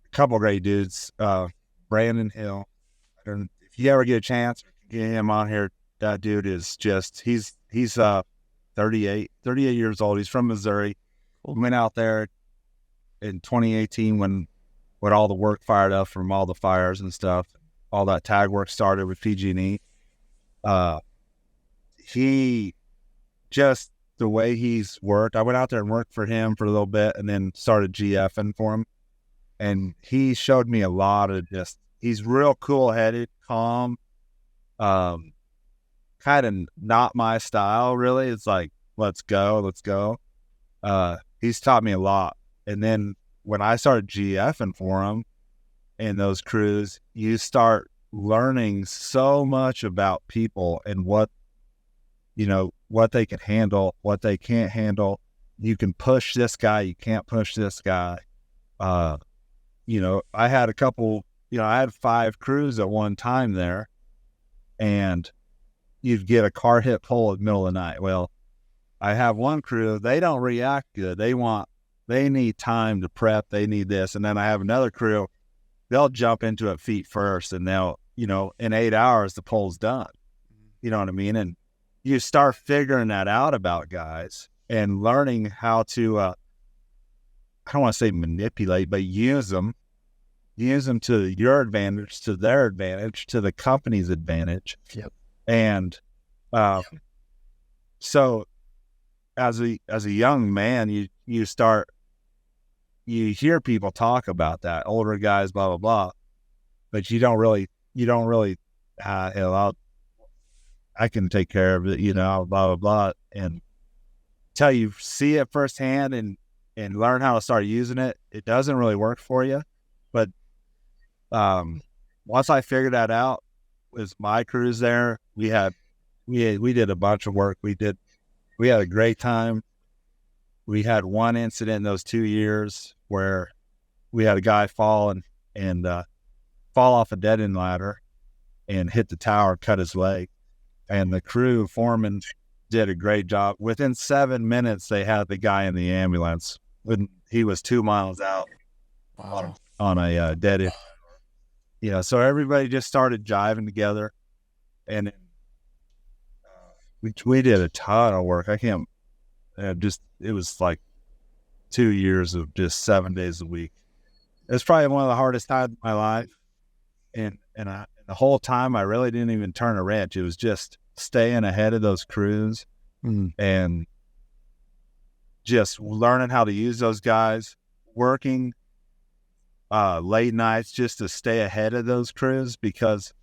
a couple of great dudes, Brandon Hill. If you ever get a chance, get him on here. That dude is just, he's 38 years old. He's from Missouri. We went out there in 2018 when all the work fired up from all the fires and stuff. All that tag work started with PG&E. He just, the way he's worked, I went out there and worked for him for a little bit and then started GFing for him. And he showed me a lot of just, he's real cool-headed, calm, kind of not my style, really. It's like, let's go. He's taught me a lot. And then when I started GFing for him in those crews, you start learning so much about people and what they can handle, what they can't handle. You can push this guy, you can't push this guy. I had a couple, I had 5 crews at one time there, and you'd get a car hit pole in the middle of the night. Well, I have one crew, they don't react good. They need time to prep. They need this. And then I have another crew, they'll jump into it feet first, and they'll, in 8 hours, the pole's done. You know what I mean? And you start figuring that out about guys and learning how to, I don't want to say manipulate, but use them to your advantage, to their advantage, to the company's advantage. Yep. And so as a young man, you hear people talk about that, older guys, blah, blah, blah, but you don't really, I can take care of it, blah, blah, blah. And until you see it firsthand and learn how to start using it, it doesn't really work for you. But once I figured that out with my crews there, we did a bunch of work. We had a great time. We had one incident in those 2 years where we had a guy fall off a dead end ladder and hit the tower, cut his leg. And the crew foreman did a great job. Within 7 minutes, they had the guy in the ambulance when he was 2 miles out. Wow. on a dead end. So everybody just started jiving together, and we did a ton of work. It was like 2 years of just 7 days a week. It's probably one of the hardest times of my life. And the whole time I really didn't even turn a wrench. It was just staying ahead of those crews and just learning how to use those guys, working late nights just to stay ahead of those crews, because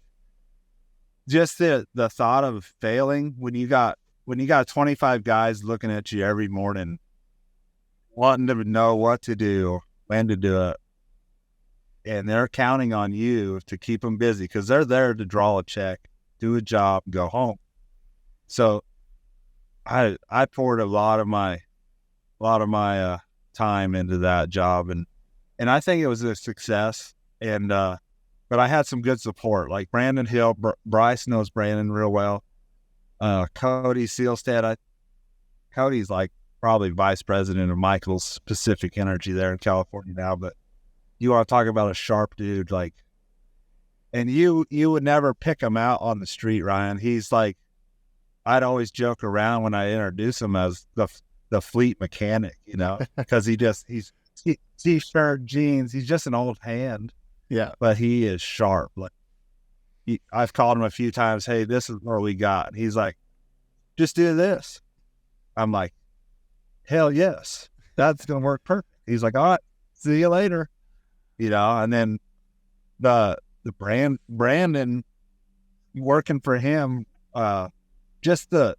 just the thought of failing when you got 25 guys looking at you every morning, wanting to know what to do, when to do it, and they're counting on you to keep them busy because they're there to draw a check, do a job, go home. So I poured a lot of my time into that job, and I think it was a success. And but I had some good support, like Brandon Hill. Bryce knows Brandon real well. Cody Sealstead. Cody's like probably vice president of Michael's Pacific Energy there in California now. But you want to talk about a sharp dude, like, and you would never pick him out on the street, Ryan. He's like, I'd always joke around when I introduce him as the fleet mechanic, because he's t-shirt, jeans. He's just an old hand. Yeah. But he is sharp. Like, I've called him a few times. Hey, this is what we got. And he's like, just do this. I'm like, hell yes, that's going to work perfect. He's like, all right, see you later. And then the Brandon working for him, just the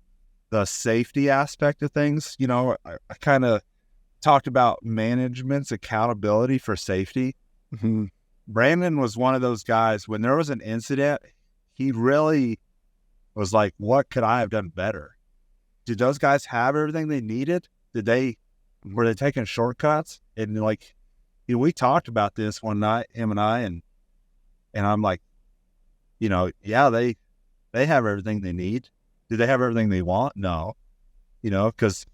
safety aspect of things, I kind of talked about management's accountability for safety. Mm-hmm. Brandon was one of those guys, when there was an incident, he really was like, what could I have done better? Did those guys have everything they needed? Were they taking shortcuts? And like, we talked about this one night, him and I, and I'm like, yeah, they have everything they need. Do they have everything they want? No, because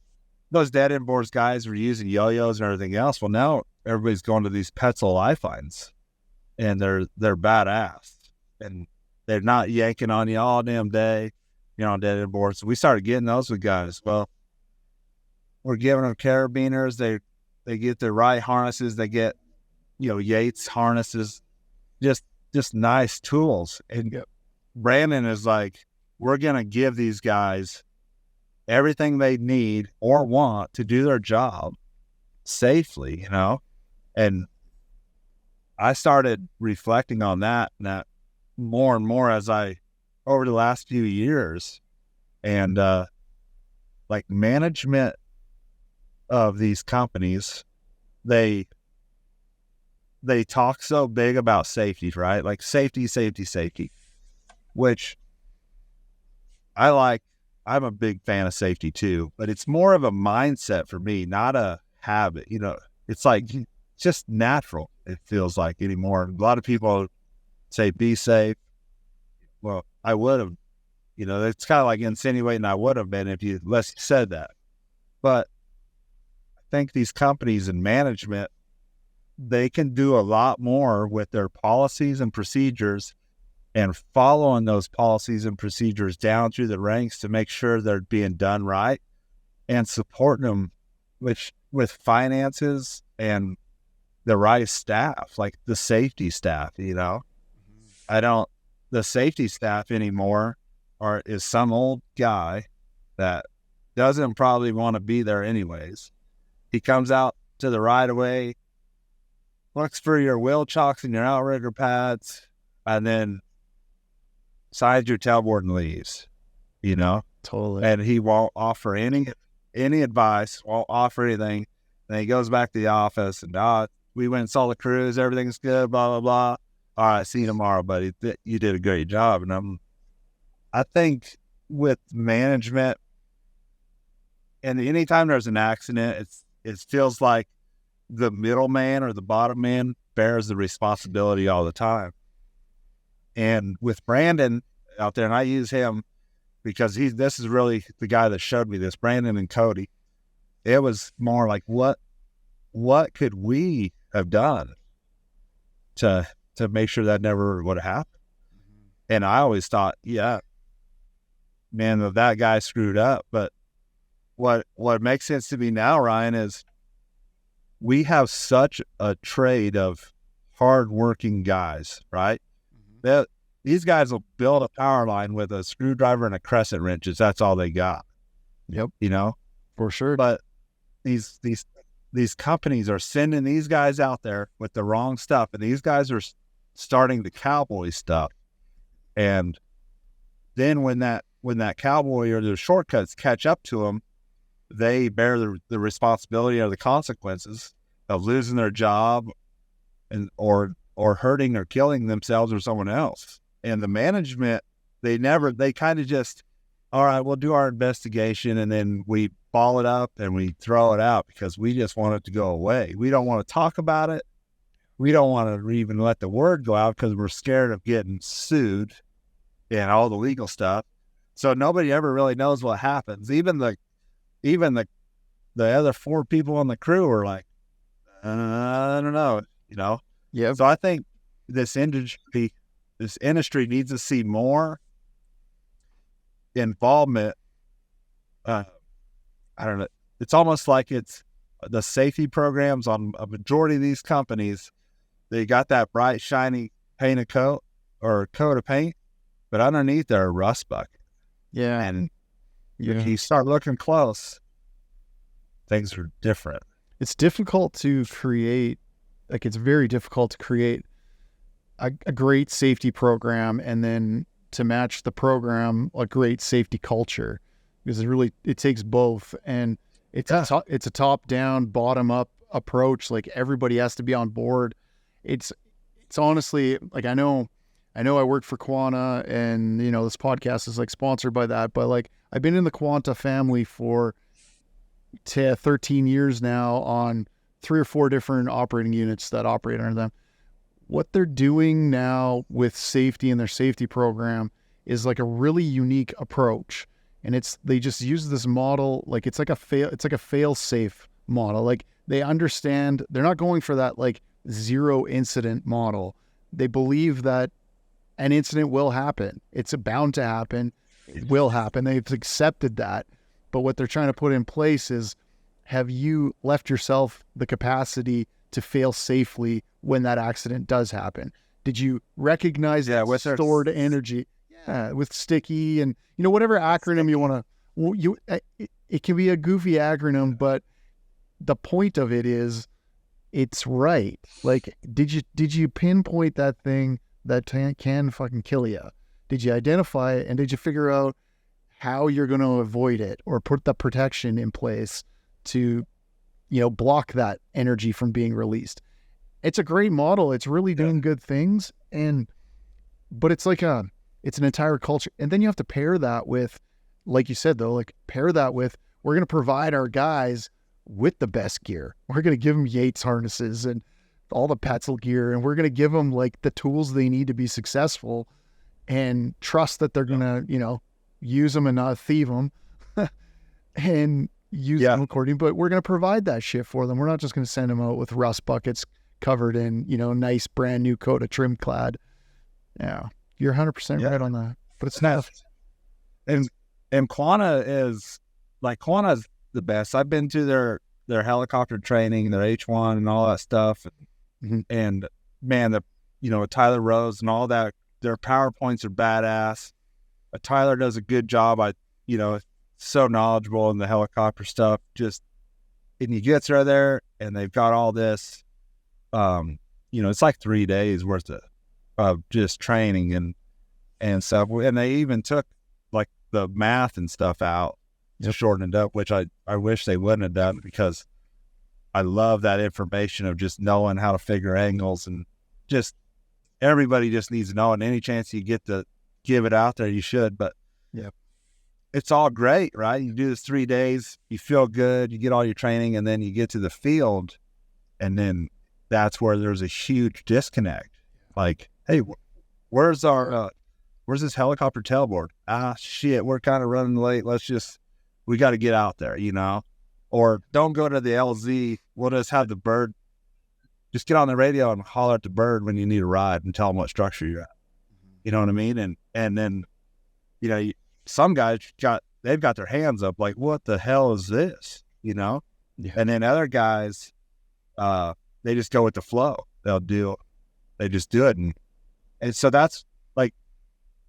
those dead end boards guys were using yo-yos and everything else. Well, now everybody's going to these Petzl lifelines, and they're badass, and they're not yanking on you all damn day, on dead end boards. So we started getting those with guys. Well, we're giving them carabiners. They get the right harnesses. They get, Yates harnesses, just nice tools. And Brandon is like, we're going to give these guys everything they need or want to do their job safely, and I started reflecting on that more and more over the last few years, and like management of these companies, they talk so big about safety, right? Like safety, which I like. I'm a big fan of safety too, but it's more of a mindset for me, not a habit. It's like just natural. It feels like anymore. A lot of people say be safe. Well, I would have, it's kind of like insinuating I would have been if you less said that. But I think these companies and management, they can do a lot more with their policies and procedures, and following those policies and procedures down through the ranks to make sure they're being done right, and supporting them with finances and the right staff, like the safety staff. The safety staff anymore is some old guy that doesn't probably want to be there anyways. He comes out to the right of way, looks for your wheel chocks and your outrigger pads, and then signs your tailboard and leaves, Totally. And he won't offer any advice, won't offer anything. Then he goes back to the office and, we went and saw the cruise, everything's good, blah, blah, blah. All right, see you tomorrow, buddy. You did a great job. And I think with management, and anytime there's an accident, it feels like the middleman or the bottom man bears the responsibility all the time. And with Brandon out there, and I use him because this is really the guy that showed me this, Brandon and Cody. It was more like, what could we have done to make sure that never would have happened? And I always thought, yeah, man, that guy screwed up. But what makes sense to me now, Ryan, is we have such a trade of hardworking guys, right? These guys will build a Powerline with a screwdriver and a crescent wrenches. That's all they got. Yep. For sure. But these companies are sending these guys out there with the wrong stuff, and these guys are starting the cowboy stuff. And then when that cowboy or the shortcuts catch up to them, they bear the responsibility or the consequences of losing their job or hurting or killing themselves or someone else. And the management, they kind of just, all right, we'll do our investigation, and then we ball it up and we throw it out because we just want it to go away. We don't want to talk about it. We don't want to even let the word go out because we're scared of getting sued and all the legal stuff. So nobody ever really knows what happens. Even the other 4 people on the crew are like, I don't know, Yeah. So I think this industry needs to see more involvement. I don't know. It's almost like it's the safety programs on a majority of these companies. They got that bright, shiny coat of paint, but underneath they're a rust bucket. Yeah. And if you start looking close, things are different. It's difficult to create, like it's very difficult to create a great safety program and then to match the program a great safety culture, because it takes both, and it's a top down, bottom up approach. Like everybody has to be on board. It's honestly, like I know I work for Quanta, and you know this podcast is like sponsored by that, but like I've been in the Quanta family for 13 years now on 3 or 4 different operating units that operate under them. What they're doing now with safety and their safety program is like a really unique approach. And they just use this model, like it's like a fail safe model. Like they understand, they're not going for that like 0 incident model. They believe that an incident will happen. It's bound to happen. It will happen. They've accepted that. But what they're trying to put in place is, have you left yourself the capacity to fail safely when that accident does happen? Did you recognize with stored energy? Yeah, with sticky and, you know, whatever acronym you want to, it can be a goofy acronym, but the point of it is it's right. Like, did you pinpoint that thing that can fucking kill you? Did you identify it, and did you figure out how you're going to avoid it or put the protection in place to, you know, block that energy from being released? It's a great model. It's really doing good things. But it's like it's an entire culture. And then you have to pair that with, like you said, though, like pair that with, we're going to provide our guys with the best gear. We're going to give them Yates harnesses and all the Petzl gear. And we're going to give them like the tools they need to be successful, and trust that they're going to, you know, use them and not thieve them and use them according. But we're going to provide that shit for them. We're not just going to send them out with rust buckets covered in, you know, nice brand new coat of trim clad. Yeah, you're 100% right on that. But it's not. And Quanta's the best. I've been to their helicopter training, their H1 and all that stuff. And man, Tyler Rose and all that, their PowerPoints are badass. Tyler does a good job. So knowledgeable in the helicopter stuff. And you get there and they've got all this, it's like 3 days worth of just training and stuff. And they even took like the math and stuff out to shorten it up, which I wish they wouldn't have done, because I love that information of just knowing how to figure angles, and just everybody just needs to know. And any chance you get to give it out there, you should. But it's all great, right? You do this 3 days, you feel good, you get all your training, and then you get to the field, and then that's where there's a huge disconnect. Like, hey, where's this helicopter tailboard? Shit, we're kind of running late. We got to get out there, or don't go to the LZ. We'll just have the bird, just get on the radio and holler at the bird when you need a ride and tell them what structure you're at. You know what I mean? And then, some guys they've got their hands up like, what the hell is this? And then other guys, they just go with the flow. They just do it. And so that's like,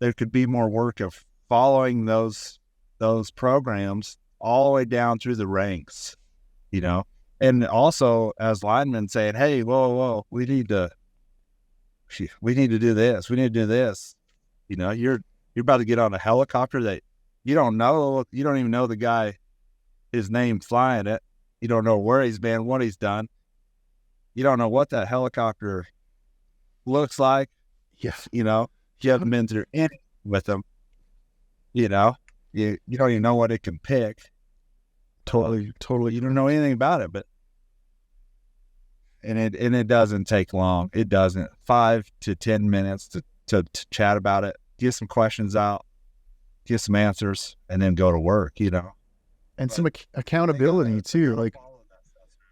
there could be more work of following those programs all the way down through the ranks, and also as linemen saying, hey, whoa, we need to do this. We need to do this. You're about to get on a helicopter that you don't know. You don't even know the guy, his name flying it. You don't know where he's been, what he's done. You don't know what that helicopter looks like. Yes. You haven't been through any with him. You don't even know what it can pick. Totally. You don't know anything about it, and it doesn't take long. It doesn't. 5 to 10 minutes to chat about it, get some questions out, get some answers, and then go to work, And some accountability too. Like,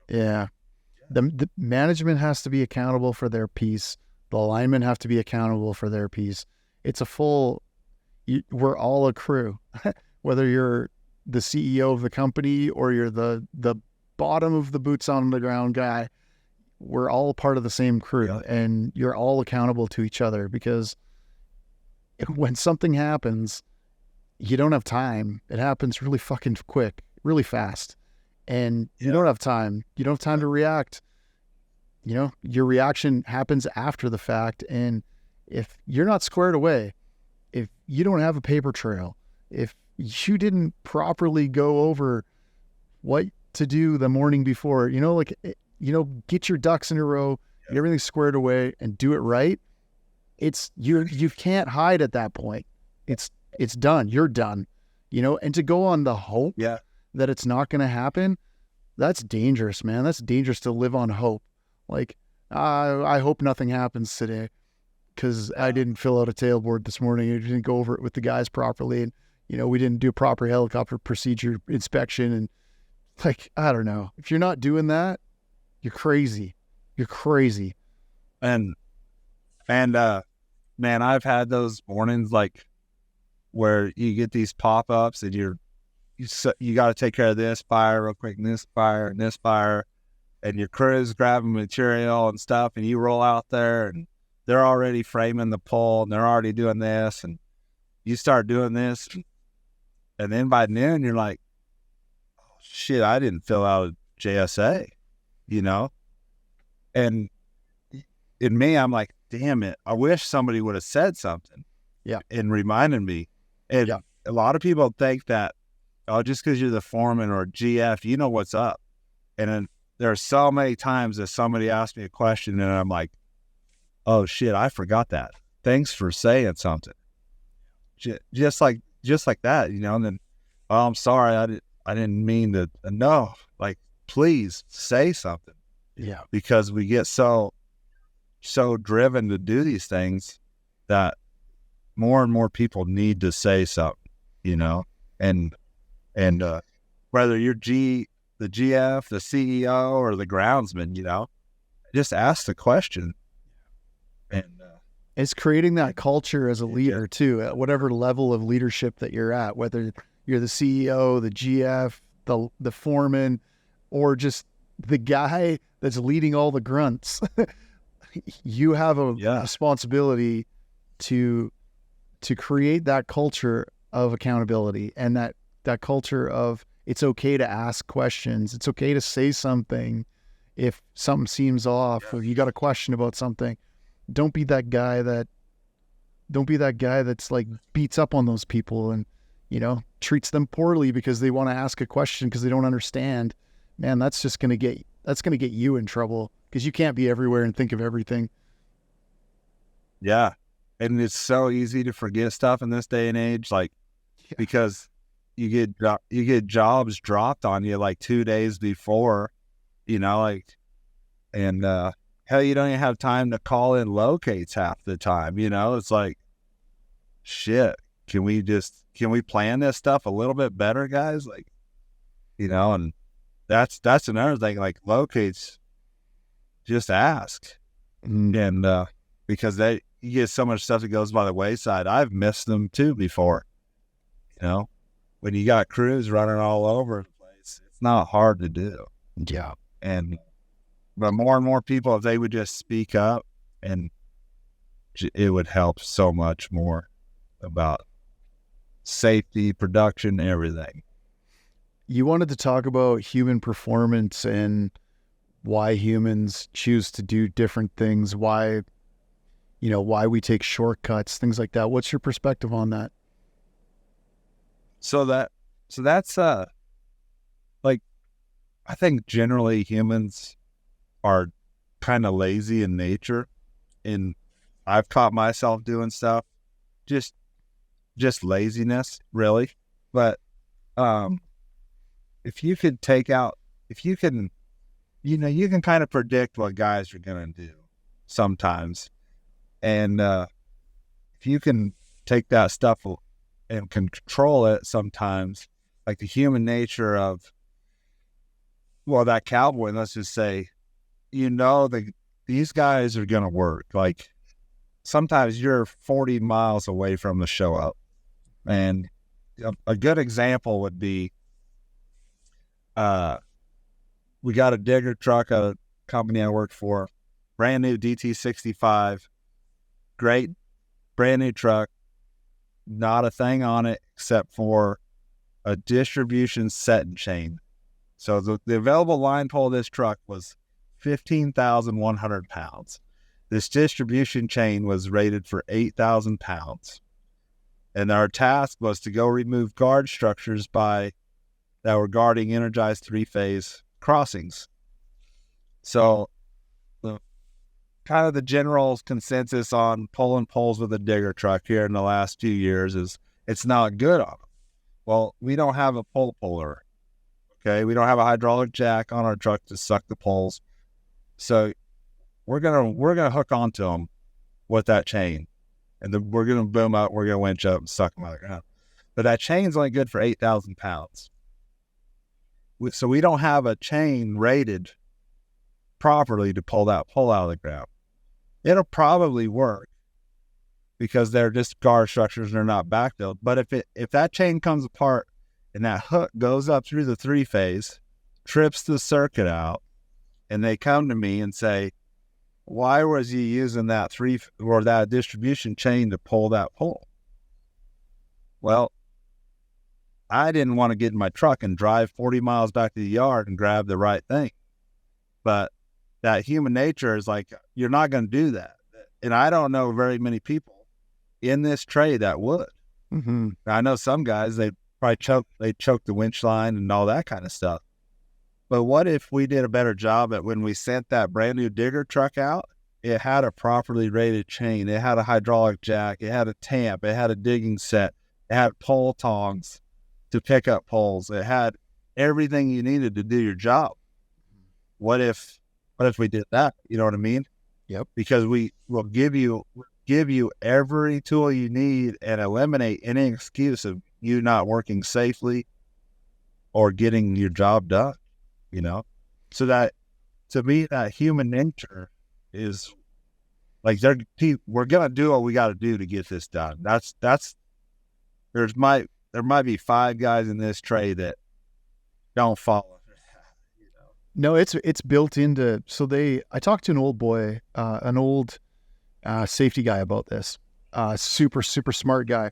the management has to be accountable for their piece. The linemen have to be accountable for their piece. It's we're all a crew, whether you're the CEO of the company or you're the bottom of the boots on the ground guy. We're all part of the same crew, and you're all accountable to each other, because when something happens, you don't have time. It happens really fucking quick, really fast. and you don't have time. You don't have time to react. You know, your reaction happens after the fact. And if you're not squared away, if you don't have a paper trail, if you didn't properly go over what to do the morning before, you know, like, you know, get your ducks in a row, get everything squared away and do it right. You can't hide at that point. It's done. You're done, you know, and to go on the hope that it's not going to happen, that's dangerous, man. That's dangerous to live on hope. Like, I hope nothing happens today because I didn't fill out a tailboard this morning. I didn't go over it with the guys properly. And, you know, we didn't do a proper helicopter procedure inspection. And like, I don't know. If you're not doing that, you're crazy. You're crazy. And man, I've had those mornings like where you get these pop-ups and you got to take care of this fire real quick and this fire and this fire, and your crew's grabbing material and stuff, and you roll out there and they're already framing the pole and they're already doing this, and you start doing this, and then by noon you're like, oh, shit, I didn't fill out a JSA, you know? And in me, I'm like, damn it, I wish somebody would have said something and reminded me. And a lot of people think that, oh, just because you're the foreman or GF, you know what's up. And then there are so many times that somebody asks me a question and I'm like, oh shit, I forgot that. Thanks for saying something. Just like that, you know. And then, oh, I'm sorry, I didn't mean to. No, like, please say something. Yeah, because we get so driven to do these things that more and more people need to say something, you know. And whether you're the GF, the CEO, or the groundsman, you know, just ask the question. And it's creating that culture as a leader too, at whatever level of leadership that you're at, whether you're the CEO, the GF, the foreman, or just the guy that's leading all the grunts. You have a responsibility to create that culture of accountability and that culture of it's okay to ask questions. It's okay to say something if something seems off or you got a question about something. Don't be that guy that's like beats up on those people and, you know, treats them poorly because they want to ask a question because they don't understand. Man, that's going to get you in trouble because you can't be everywhere and think of everything. Yeah. And it's so easy to forget stuff in this day and age, like, because you get jobs dropped on you like 2 days before, you know, like, and hell, you don't even have time to call in locates half the time, you know. It's like, shit, can we plan this stuff a little bit better, guys? Like, you know. And that's another thing, like locates, just ask. And because you get so much stuff that goes by the wayside. I've missed them too before, you know. When you got crews running all over the place, it's not hard to do. Yeah. But more and more people, if they would just speak up, and it would help so much more about safety, production, everything. You wanted to talk about human performance and why humans choose to do different things, why we take shortcuts, things like that. What's your perspective on that? So that's like, I think generally humans are kind of lazy in nature, and I've caught myself doing stuff just laziness, really. But if you can you can kind of predict what guys are going to do sometimes. And if you can take that stuff and control it sometimes, like the human nature of, well, that cowboy, let's just say, these guys are going to work. Like, sometimes you're 40 miles away from the show up. And a good example would be, we got a digger truck at a company I worked for, brand new DT65, great, brand new truck, not a thing on it except for a distribution set and chain. So the available line pull of this truck was 15,100 pounds. This distribution chain was rated for 8,000 pounds. And our task was to go remove guard structures that were guarding energized three-phase crossings. So kind of the general consensus on pulling poles with a digger truck here in the last few years is it's not good on them. Well, we don't have a pole puller. Okay, we don't have a hydraulic jack on our truck to suck the poles. So we're gonna hook onto them with that chain, and then we're gonna boom up, we're gonna winch up and suck them out of the ground. But that chain's only good for 8,000 pounds. So we don't have a chain rated properly to pull that pole out of the ground. It'll probably work because they're just guard structures and they're not backfilled. But if that chain comes apart and that hook goes up through the three-phase, trips the circuit out, and they come to me and say, why was you using that that distribution chain to pull that pole? Well, I didn't want to get in my truck and drive 40 miles back to the yard and grab the right thing. But that human nature is like, you're not going to do that. And I don't know very many people in this trade that would. Mm-hmm. I know some guys, they probably choke the winch line and all that kind of stuff. But what if we did a better job at when we sent that brand new digger truck out, it had a properly rated chain, it had a hydraulic jack, it had a tamp, it had a digging set, it had pole tongs to pick up poles, it had everything you needed to do your job. What if we did that? You know what I mean? Yep. Because we will give you every tool you need and eliminate any excuse of you not working safely or getting your job done, you know? So that, to me, that human nature is like, we're going to do what we got to do to get this done. There might be 5 guys in this trade that don't follow. No, it's built into, I talked to an old boy, an old safety guy about this, super, super smart guy.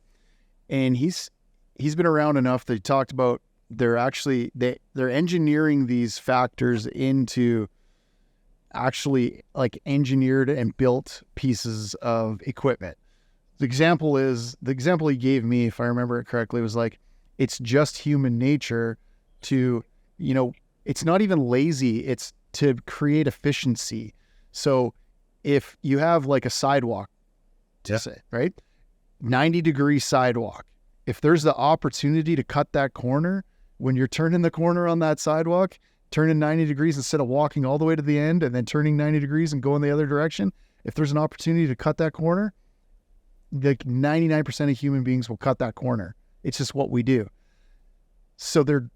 And he's been around enough that he talked about they're engineering these factors into actually like engineered and built pieces of equipment. The example he gave me, if I remember it correctly, was like, it's just human nature to, it's not even lazy, it's to create efficiency. So if you have like a sidewalk, say, right? 90-degree sidewalk. If there's the opportunity to cut that corner, when you're turning the corner on that sidewalk, turning 90 degrees instead of walking all the way to the end and then turning 90 degrees and going the other direction, if there's an opportunity to cut that corner, like 99% of human beings will cut that corner. It's just what we do. So they're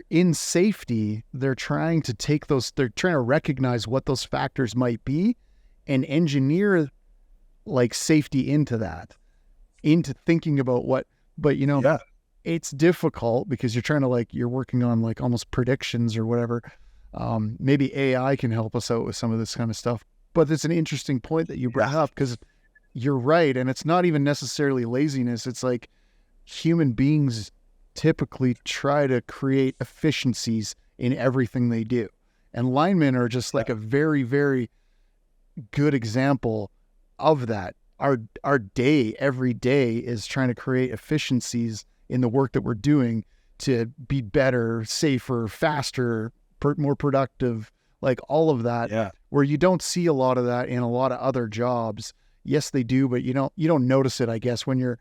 in safety. They're trying to recognize what those factors might be and engineer like safety into thinking about but it's difficult because you're trying to you're working on like almost predictions or whatever. Maybe AI can help us out with some of this kind of stuff, but it's an interesting point that you brought up because you're right. And it's not even necessarily laziness. It's like human beings typically try to create efficiencies in everything they do. And linemen are just like a very, very good example of that. Our day, every day, is trying to create efficiencies in the work that we're doing to be better, safer, faster, more productive, like all of that, where you don't see a lot of that in a lot of other jobs. Yes, they do, but you don't notice it, I guess, when you're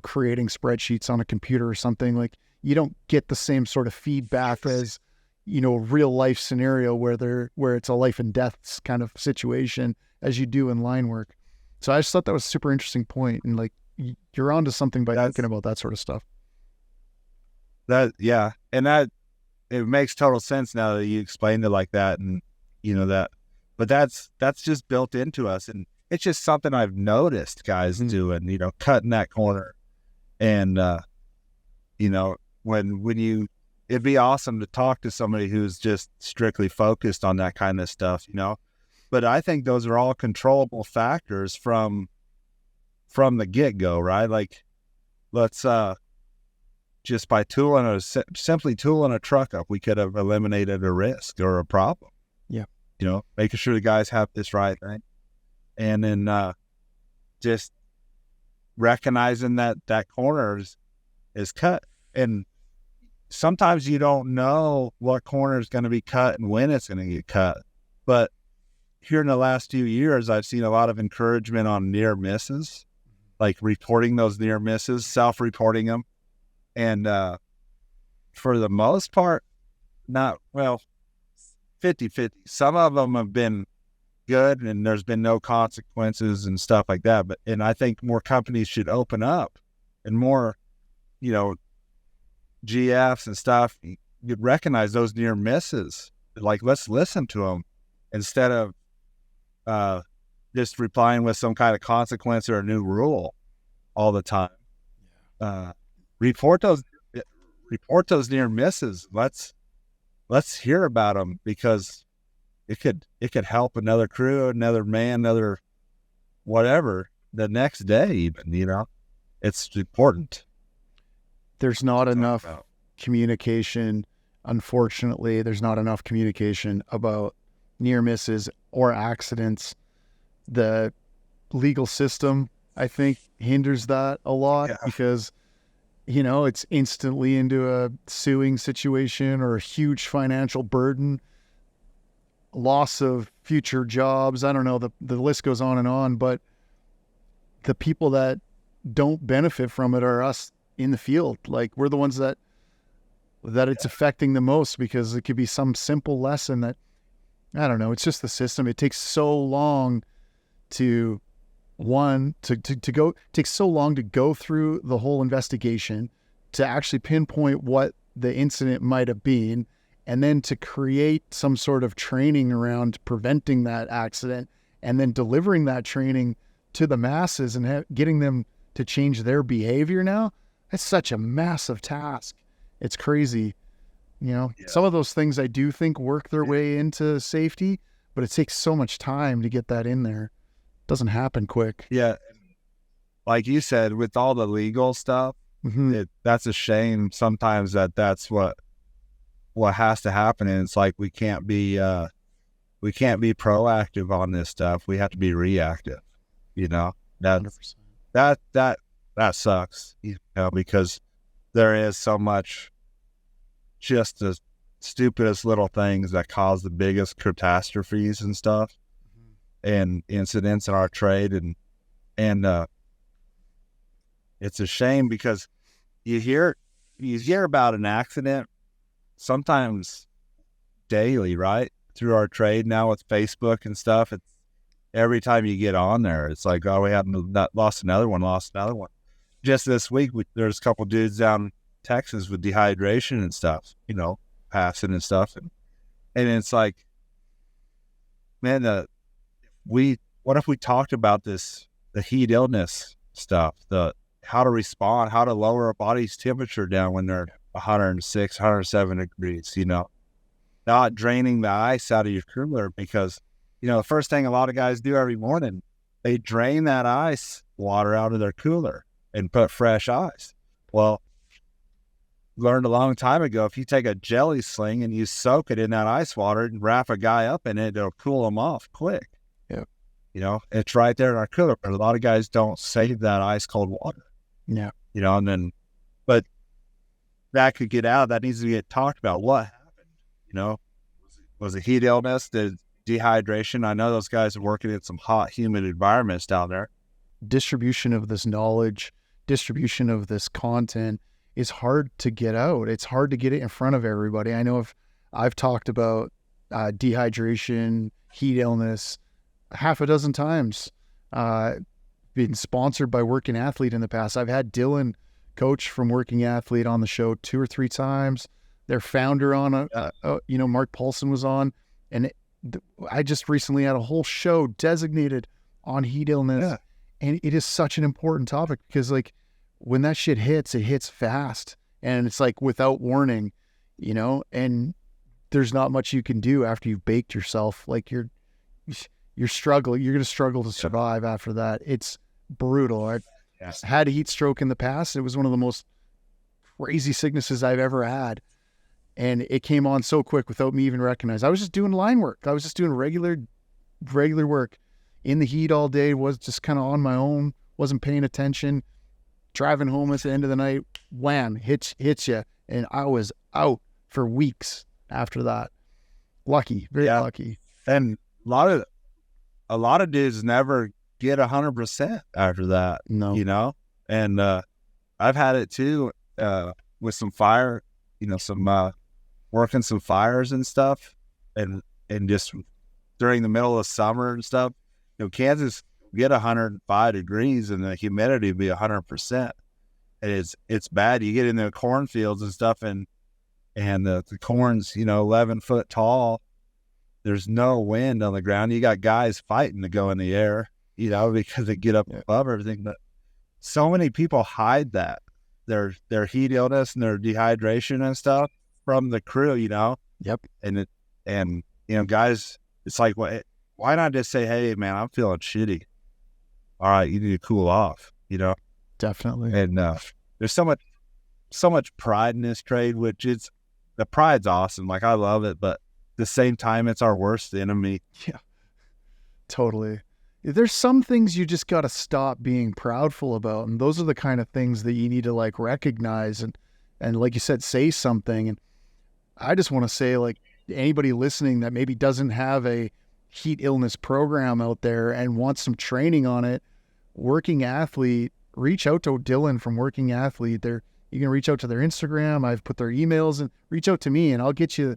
creating spreadsheets on a computer or something. Like, you don't get the same sort of feedback as, real life scenario where it's a life and death kind of situation as you do in line work. So I just thought that was a super interesting point, and like you're onto something by thinking about that sort of stuff. And that it makes total sense now that you explained it like that, and but that's just built into us, and it's just something I've noticed guys doing, cutting that corner. And, it'd be awesome to talk to somebody who's just strictly focused on that kind of stuff, but I think those are all controllable factors from the get-go, right? Like, let's just by simply tooling a truck up, we could have eliminated a risk or a problem. Yeah. You know, making sure the guys have this right thing. And then just recognizing that corner is cut. And sometimes you don't know what corner is going to be cut and when it's going to get cut. But here in the last few years, I've seen a lot of encouragement on near misses, like reporting those near misses, self-reporting them. And for the most part, 50-50. Some of them have been good and there's been no consequences and stuff like that. And I think more companies should open up and more, you know, GFs and stuff, you'd recognize those near misses. Like, let's listen to them instead of just replying with some kind of consequence or a new rule all the time. Report those near misses. Let's hear about them, because it could help another crew, another man, another whatever the next day even, you know. It's important. There's not enough communication. Unfortunately, there's not enough communication about near misses or accidents. The legal system, I think, hinders that a lot because, you know, it's instantly into a suing situation or a huge financial burden, loss of future jobs. I don't know, the list goes on, but the people that don't benefit from it are us in the field. Like, we're the ones that it's affecting the most, because it could be some simple lesson that, I don't know, it's just the system. It takes so long to go through the whole investigation, to actually pinpoint what the incident might have been, and then to create some sort of training around preventing that accident, and then delivering that training to the masses and getting them to change their behavior. Now, it's such a massive task. It's crazy. You know, some of those things I do think work their way into safety, but it takes so much time to get that in there. It doesn't happen quick. Yeah. Like you said, with all the legal stuff, that's a shame sometimes that's what has to happen. And it's like, we can't be proactive on this stuff. We have to be reactive, you know. That sucks, you know, because there is so much just the stupidest little things that cause the biggest catastrophes and stuff, and incidents in our trade. And it's a shame, because you hear about an accident sometimes daily, right? Through our trade now with Facebook and stuff. It's every time you get on there, it's like, oh, we haven't lost another one. Just this week, there's a couple dudes down in Texas with dehydration and stuff, you know, passing and stuff. And it's like, man, what if we talked about this, the heat illness stuff, the how to respond, how to lower a body's temperature down when they're 106, 107 degrees, you know, not draining the ice out of your cooler, because, you know, the first thing a lot of guys do every morning, they drain that ice water out of their cooler and put fresh ice. Well, learned a long time ago, if you take a jelly sling and you soak it in that ice water and wrap a guy up in it, it'll cool them off quick. Yeah. You know, it's right there in our cooler, but a lot of guys don't save that ice cold water. Yeah. You know, and then, but that could get out. That needs to get talked about. What happened? You know, was it heat illness? The dehydration? I know those guys are working in some hot, humid environments down there. Distribution of this knowledge, distribution of this content is hard to get out. It's hard to get it in front of everybody. I know if I've talked about dehydration, heat illness, half a dozen times, been sponsored by Working Athlete in the past. I've had Dylan, coach from Working Athlete, on the show 2 or 3 times. Their founder on Mark Paulson was on, and I just recently had a whole show designated on heat illness. Yeah. And it is such an important topic, because like when that shit hits, it hits fast, and it's like without warning, you know, and there's not much you can do after you've baked yourself. Like you're struggling, you're going to struggle to survive after that. It's brutal. I had a heat stroke in the past. It was one of the most crazy sicknesses I've ever had. And it came on so quick without me even recognizing. I was just doing line work. I was just doing regular work in the heat all day, was just kind of on my own, wasn't paying attention, driving home at the end of the night, wham, hits you. And I was out for weeks after that. Lucky, very lucky. And a lot of dudes never get 100% after that. No. You know? And I've had it too, with some fire, you know, some working some fires and stuff, and just during the middle of summer and stuff. You know, Kansas get 105 degrees and the humidity would be 100%. And it's bad. You get in the cornfields and stuff, and the corn's, you know, 11 foot tall. There's no wind on the ground. You got guys fighting to go in the air, you know, because they get up above everything. But so many people hide that, their heat illness and their dehydration and stuff from the crew, you know. Yep. And you know, guys, it's like, why not just say, hey, man, I'm feeling shitty. All right, you need to cool off, you know. Definitely. And there's so much pride in this trade, which the pride's awesome. Like, I love it, but at the same time, it's our worst enemy. Yeah, totally. There's some things you just got to stop being proudful about. And those are the kind of things that you need to like recognize and like you said, say something. And I just want to say, like, anybody listening that maybe doesn't have a heat illness program out there and wants some training on it, Working Athlete, reach out to Dylan from Working Athlete. You can reach out to their Instagram. I've put their emails, and reach out to me, and I'll get you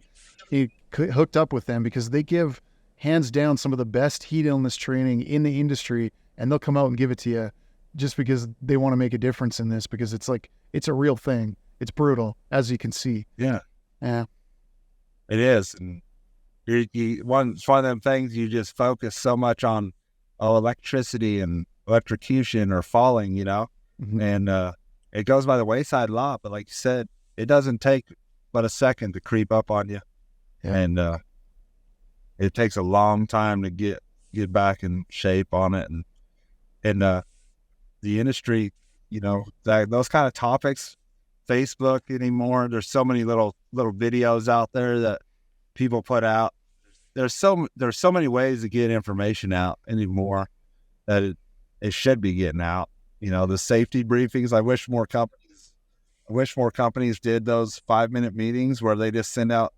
hooked up with them, because they give hands down some of the best heat illness training in the industry, and they'll come out and give it to you just because they want to make a difference in this, because it's like, it's a real thing. It's brutal, as you can see. Yeah. Yeah. It is. And it's one of them things you just focus so much on, electricity and electrocution or falling, you know, Mm-hmm. and it goes by the wayside a lot. But like you said, it doesn't take but a second to creep up on you. Yeah. And it takes a long time to get back in shape on it. And the industry, you know, those kind of topics, Facebook anymore, there's so many little videos out there that people put out. There's so many ways to get information out anymore that it should be getting out. You know, the safety briefings, I wish more companies did those 5-minute meetings where they just send out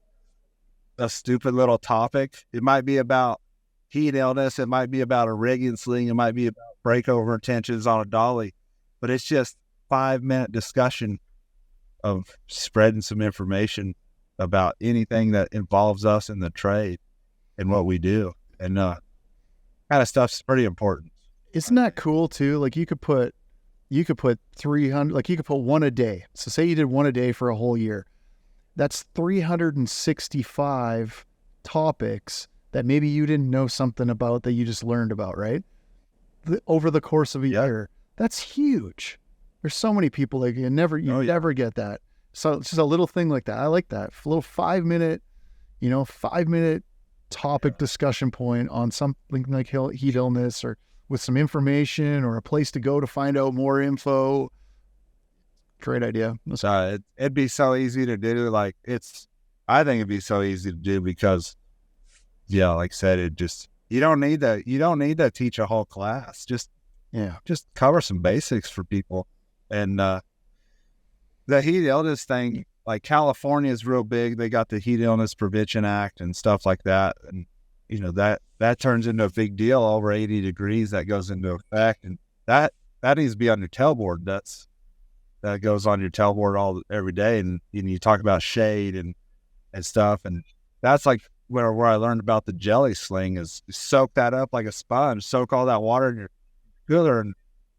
a stupid little topic. It might be about heat illness, it might be about a rigging sling, it might be about breakover tensions on a dolly, but it's just 5-minute discussion of spreading some information about anything that involves us in the trade and what we do. And kind of stuff's pretty important. Isn't that cool too? Like, you could put 300, like you could put one a day. So say you did one a day for a whole year. That's 365 topics that maybe you didn't know something about that you just learned about, right? Over the course of a year. That's huge. There's so many people like you never get that. So it's just a little thing like that. I like that. A little 5-minute topic discussion point on something like heat illness, or with some information or a place to go to find out more info. Great idea. It'd be so easy to do. Like, I think it'd be so easy to do because, yeah, like I said, you don't need to teach a whole class. Just cover some basics for people. And the heat illness thing, like California is real big. They got the Heat Illness Prevention Act and stuff like that. And, you know, that turns into a big deal over 80 degrees that goes into effect. And that needs to be on your tailboard. That goes on your tailboard every day. And you talk about shade and stuff. And that's like where I learned about the jelly sling, is soak that up like a sponge, soak all that water in your cooler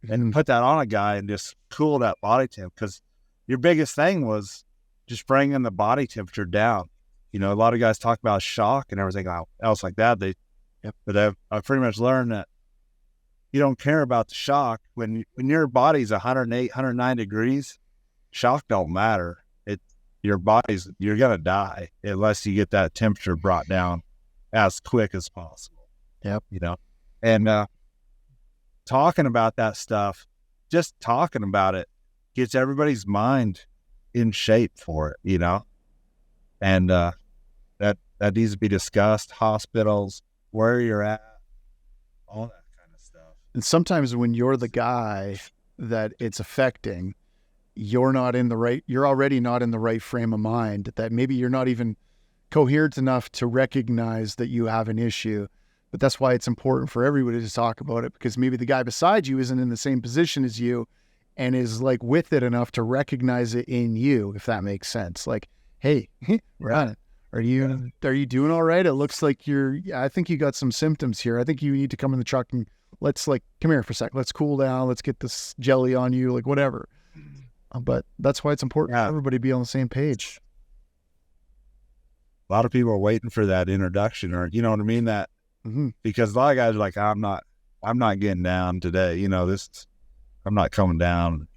and put that on a guy and just cool that body temp. Because your biggest thing was just bringing the body temperature down. You know, a lot of guys talk about shock and everything else like that. But I've pretty much learned that you don't care about the shock. When your body's 108, 109 degrees, shock don't matter. You're going to die unless you get that temperature brought down as quick as possible. Yep. You know, and talking about that stuff, just talking about it gets everybody's mind in shape for it, you know? And that needs to be discussed. Hospitals, where you're at, all that kind of stuff. And sometimes when you're the guy that it's affecting, you're already not in the right frame of mind, that maybe you're not even coherent enough to recognize that you have an issue. But that's why it's important for everybody to talk about it, because maybe the guy beside you isn't in the same position as you and is like with it enough to recognize it in you, if that makes sense. Like, hey, Ryan, are you doing all right? It looks like I think you got some symptoms here. I think you need to come in the truck and let's come here for a sec. Let's cool down. Let's get this jelly on you, like whatever. But that's why it's important for everybody to be on the same page. A lot of people are waiting for that introduction, or, you know what I mean? That, because a lot of guys are like, I'm not getting down today. You know, I'm not coming down.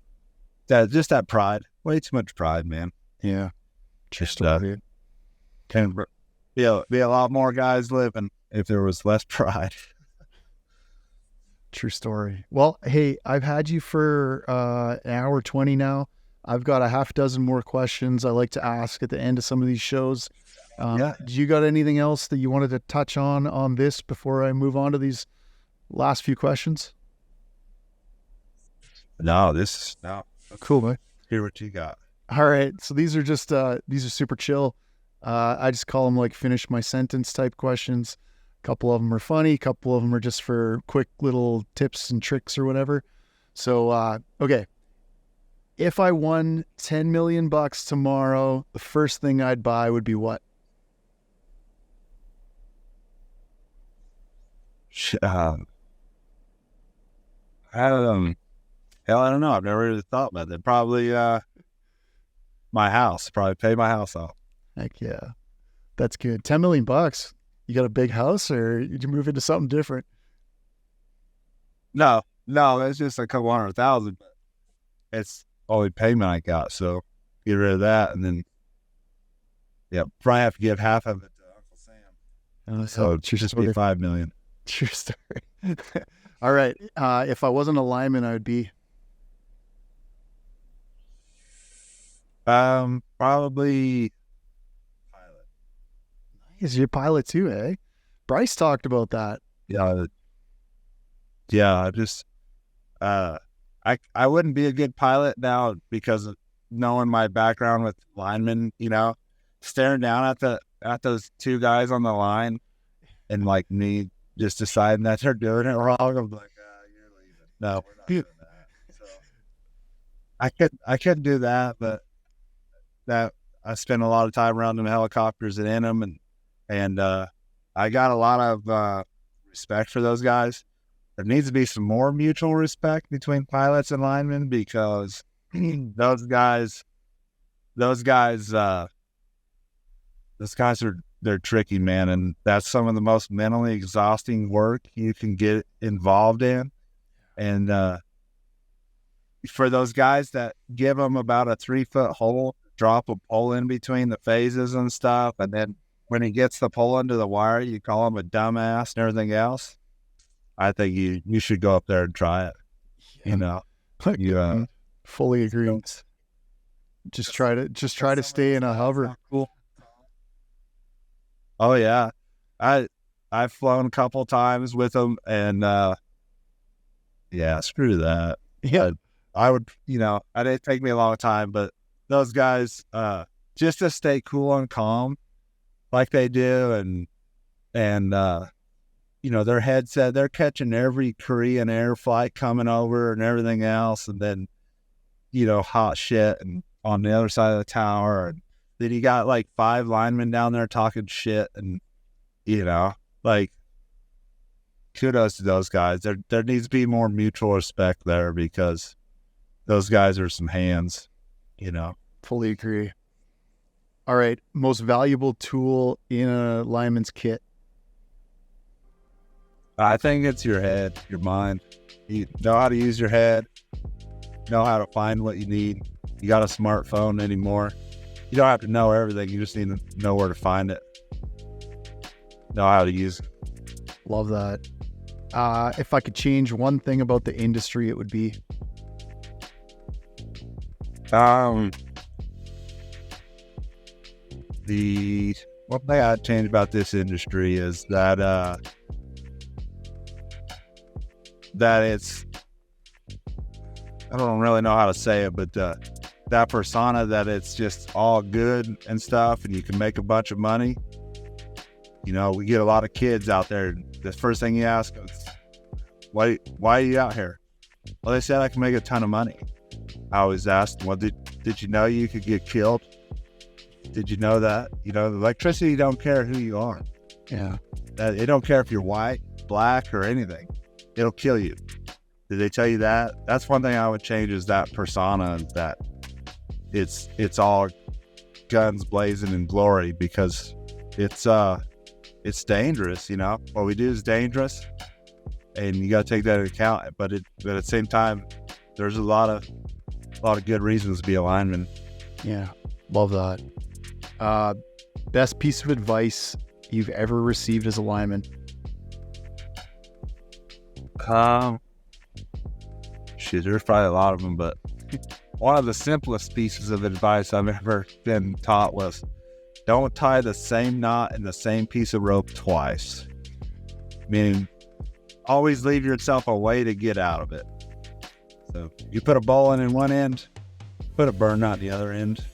Just that pride, way too much pride, man. Yeah. Just, can be a lot more guys living if there was less pride. True story. Well, hey, I've had you for an hour 20 now. I've got a half dozen more questions I like to ask at the end of some of these shows. Do you got anything else that you wanted to touch on this before I move on to these last few questions? No. Cool, man. Hear what you got. All right. So these are super chill. I just call them like finish my sentence type questions. A couple of them are funny. A couple of them are just for quick little tips and tricks or whatever. So, okay. If I won $10 million tomorrow, the first thing I'd buy would be what? I don't know. I've never really thought about that. Probably my house. Probably pay my house off. Heck yeah. That's good. $10 million. You got a big house, or did you move into something different? No, it's just a couple $100,000, but it's only payment I got. So get rid of that, and then probably have to give half of it to Uncle Sam. So it should just be $5 million. True story. All right. If I wasn't a lineman, I would be probably pilot. Nice. You're a pilot too, eh? Bryce talked about that. Yeah. Just I wouldn't be a good pilot now because of knowing my background with linemen. You know, staring down at those two guys on the line, and like me just deciding that they're doing it wrong. I'm like, you're leaving. No, we're not doing that. So I couldn't do that, but that I spent a lot of time around them helicopters and in them, and I got a lot of respect for those guys. There needs to be some more mutual respect between pilots and linemen, because those guys they're tricky, man, and that's some of the most mentally exhausting work you can get involved in. And for those guys that give them about a 3-foot hole, drop a pole in between the phases and stuff, and then when he gets the pole into the wire, you call him a dumbass and everything else. I think you should go up there and try it. You know, you fully agree. Just try to stay in a hover. Cool. Oh yeah, I've flown a couple times with them, and screw that. Yeah, I would. You know, it didn't take me a long time, but those guys, just to stay cool and calm, like they do, and you know, their headset, they're catching every Korean air flight coming over and everything else, and then, you know, hot shit and on the other side of the tower, and then you got like 5 linemen down there talking shit, and, you know, like, kudos to those guys. There needs to be more mutual respect there, because those guys are some hands, you know. Fully agree. All right, most valuable tool in a lineman's kit? I think it's your head, your mind. You know how to use your head, know how to find what you need. You got a smartphone anymore. You don't have to know everything. You just need to know where to find it. Know how to use it. Love that. If I could change one thing about the industry, it would be? The one thing I'd change about this industry is that it's, I don't really know how to say it, but that persona that it's just all good and stuff and you can make a bunch of money. You know, we get a lot of kids out there. The first thing you ask them is, why are you out here? Well, they said I can make a ton of money. I always ask them, well, did you know you could get killed? Did you know that? You know, the electricity don't care who you are. Yeah. It don't care if you're white, black, or anything. It'll kill you. Did they tell you that? That's one thing I would change, is that persona, that it's all guns blazing and glory, because it's dangerous. You know, what we do is dangerous, and you got to take that into account. But at the same time, there's a lot of good reasons to be a lineman. Yeah, love that. Best piece of advice you've ever received as a lineman? Shit, there's probably a lot of them, but one of the simplest pieces of advice I've ever been taught was, don't tie the same knot in the same piece of rope twice. Meaning, always leave yourself a way to get out of it. So you put a bowline in one end, put a burn knot in the other end.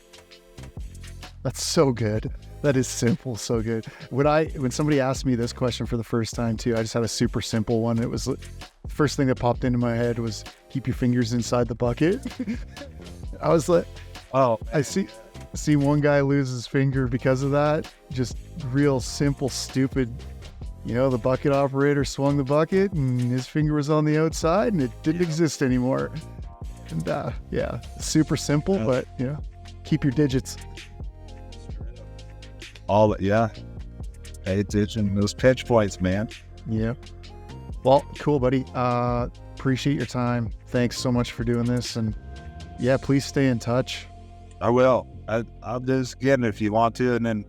That's so good. That is simple, so good. When somebody asked me this question for the first time too, I just had a super simple one. It was the first thing that popped into my head was, keep your fingers inside the bucket. I was like, oh, I see one guy lose his finger because of that. Just real simple, stupid. You know, the bucket operator swung the bucket and his finger was on the outside and it didn't exist anymore. And yeah, super simple, but you know, keep your digits. Pay attention to those pinch points, man. Yeah. Well, cool, buddy. Appreciate your time. Thanks so much for doing this, and yeah, please stay in touch. I will. I'll do this again if you want to, and then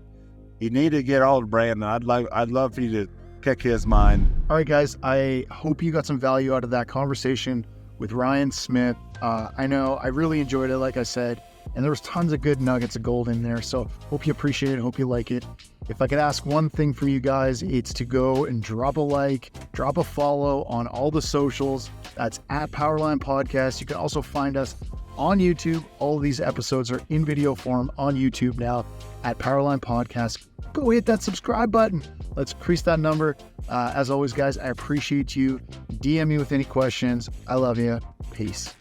you need to get all of Brandon. I'd love for you to pick his mind. All right, guys. I hope you got some value out of that conversation with Ryan Smith. I know I really enjoyed it, like I said. And there was tons of good nuggets of gold in there. So hope you appreciate it. Hope you like it. If I could ask one thing for you guys, it's to go and drop a like, drop a follow on all the socials. That's at Powerline Podcast. You can also find us on YouTube. All of these episodes are in video form on YouTube now at Powerline Podcast. Go hit that subscribe button. Let's increase that number. As always, guys, I appreciate you. DM me with any questions. I love you. Peace.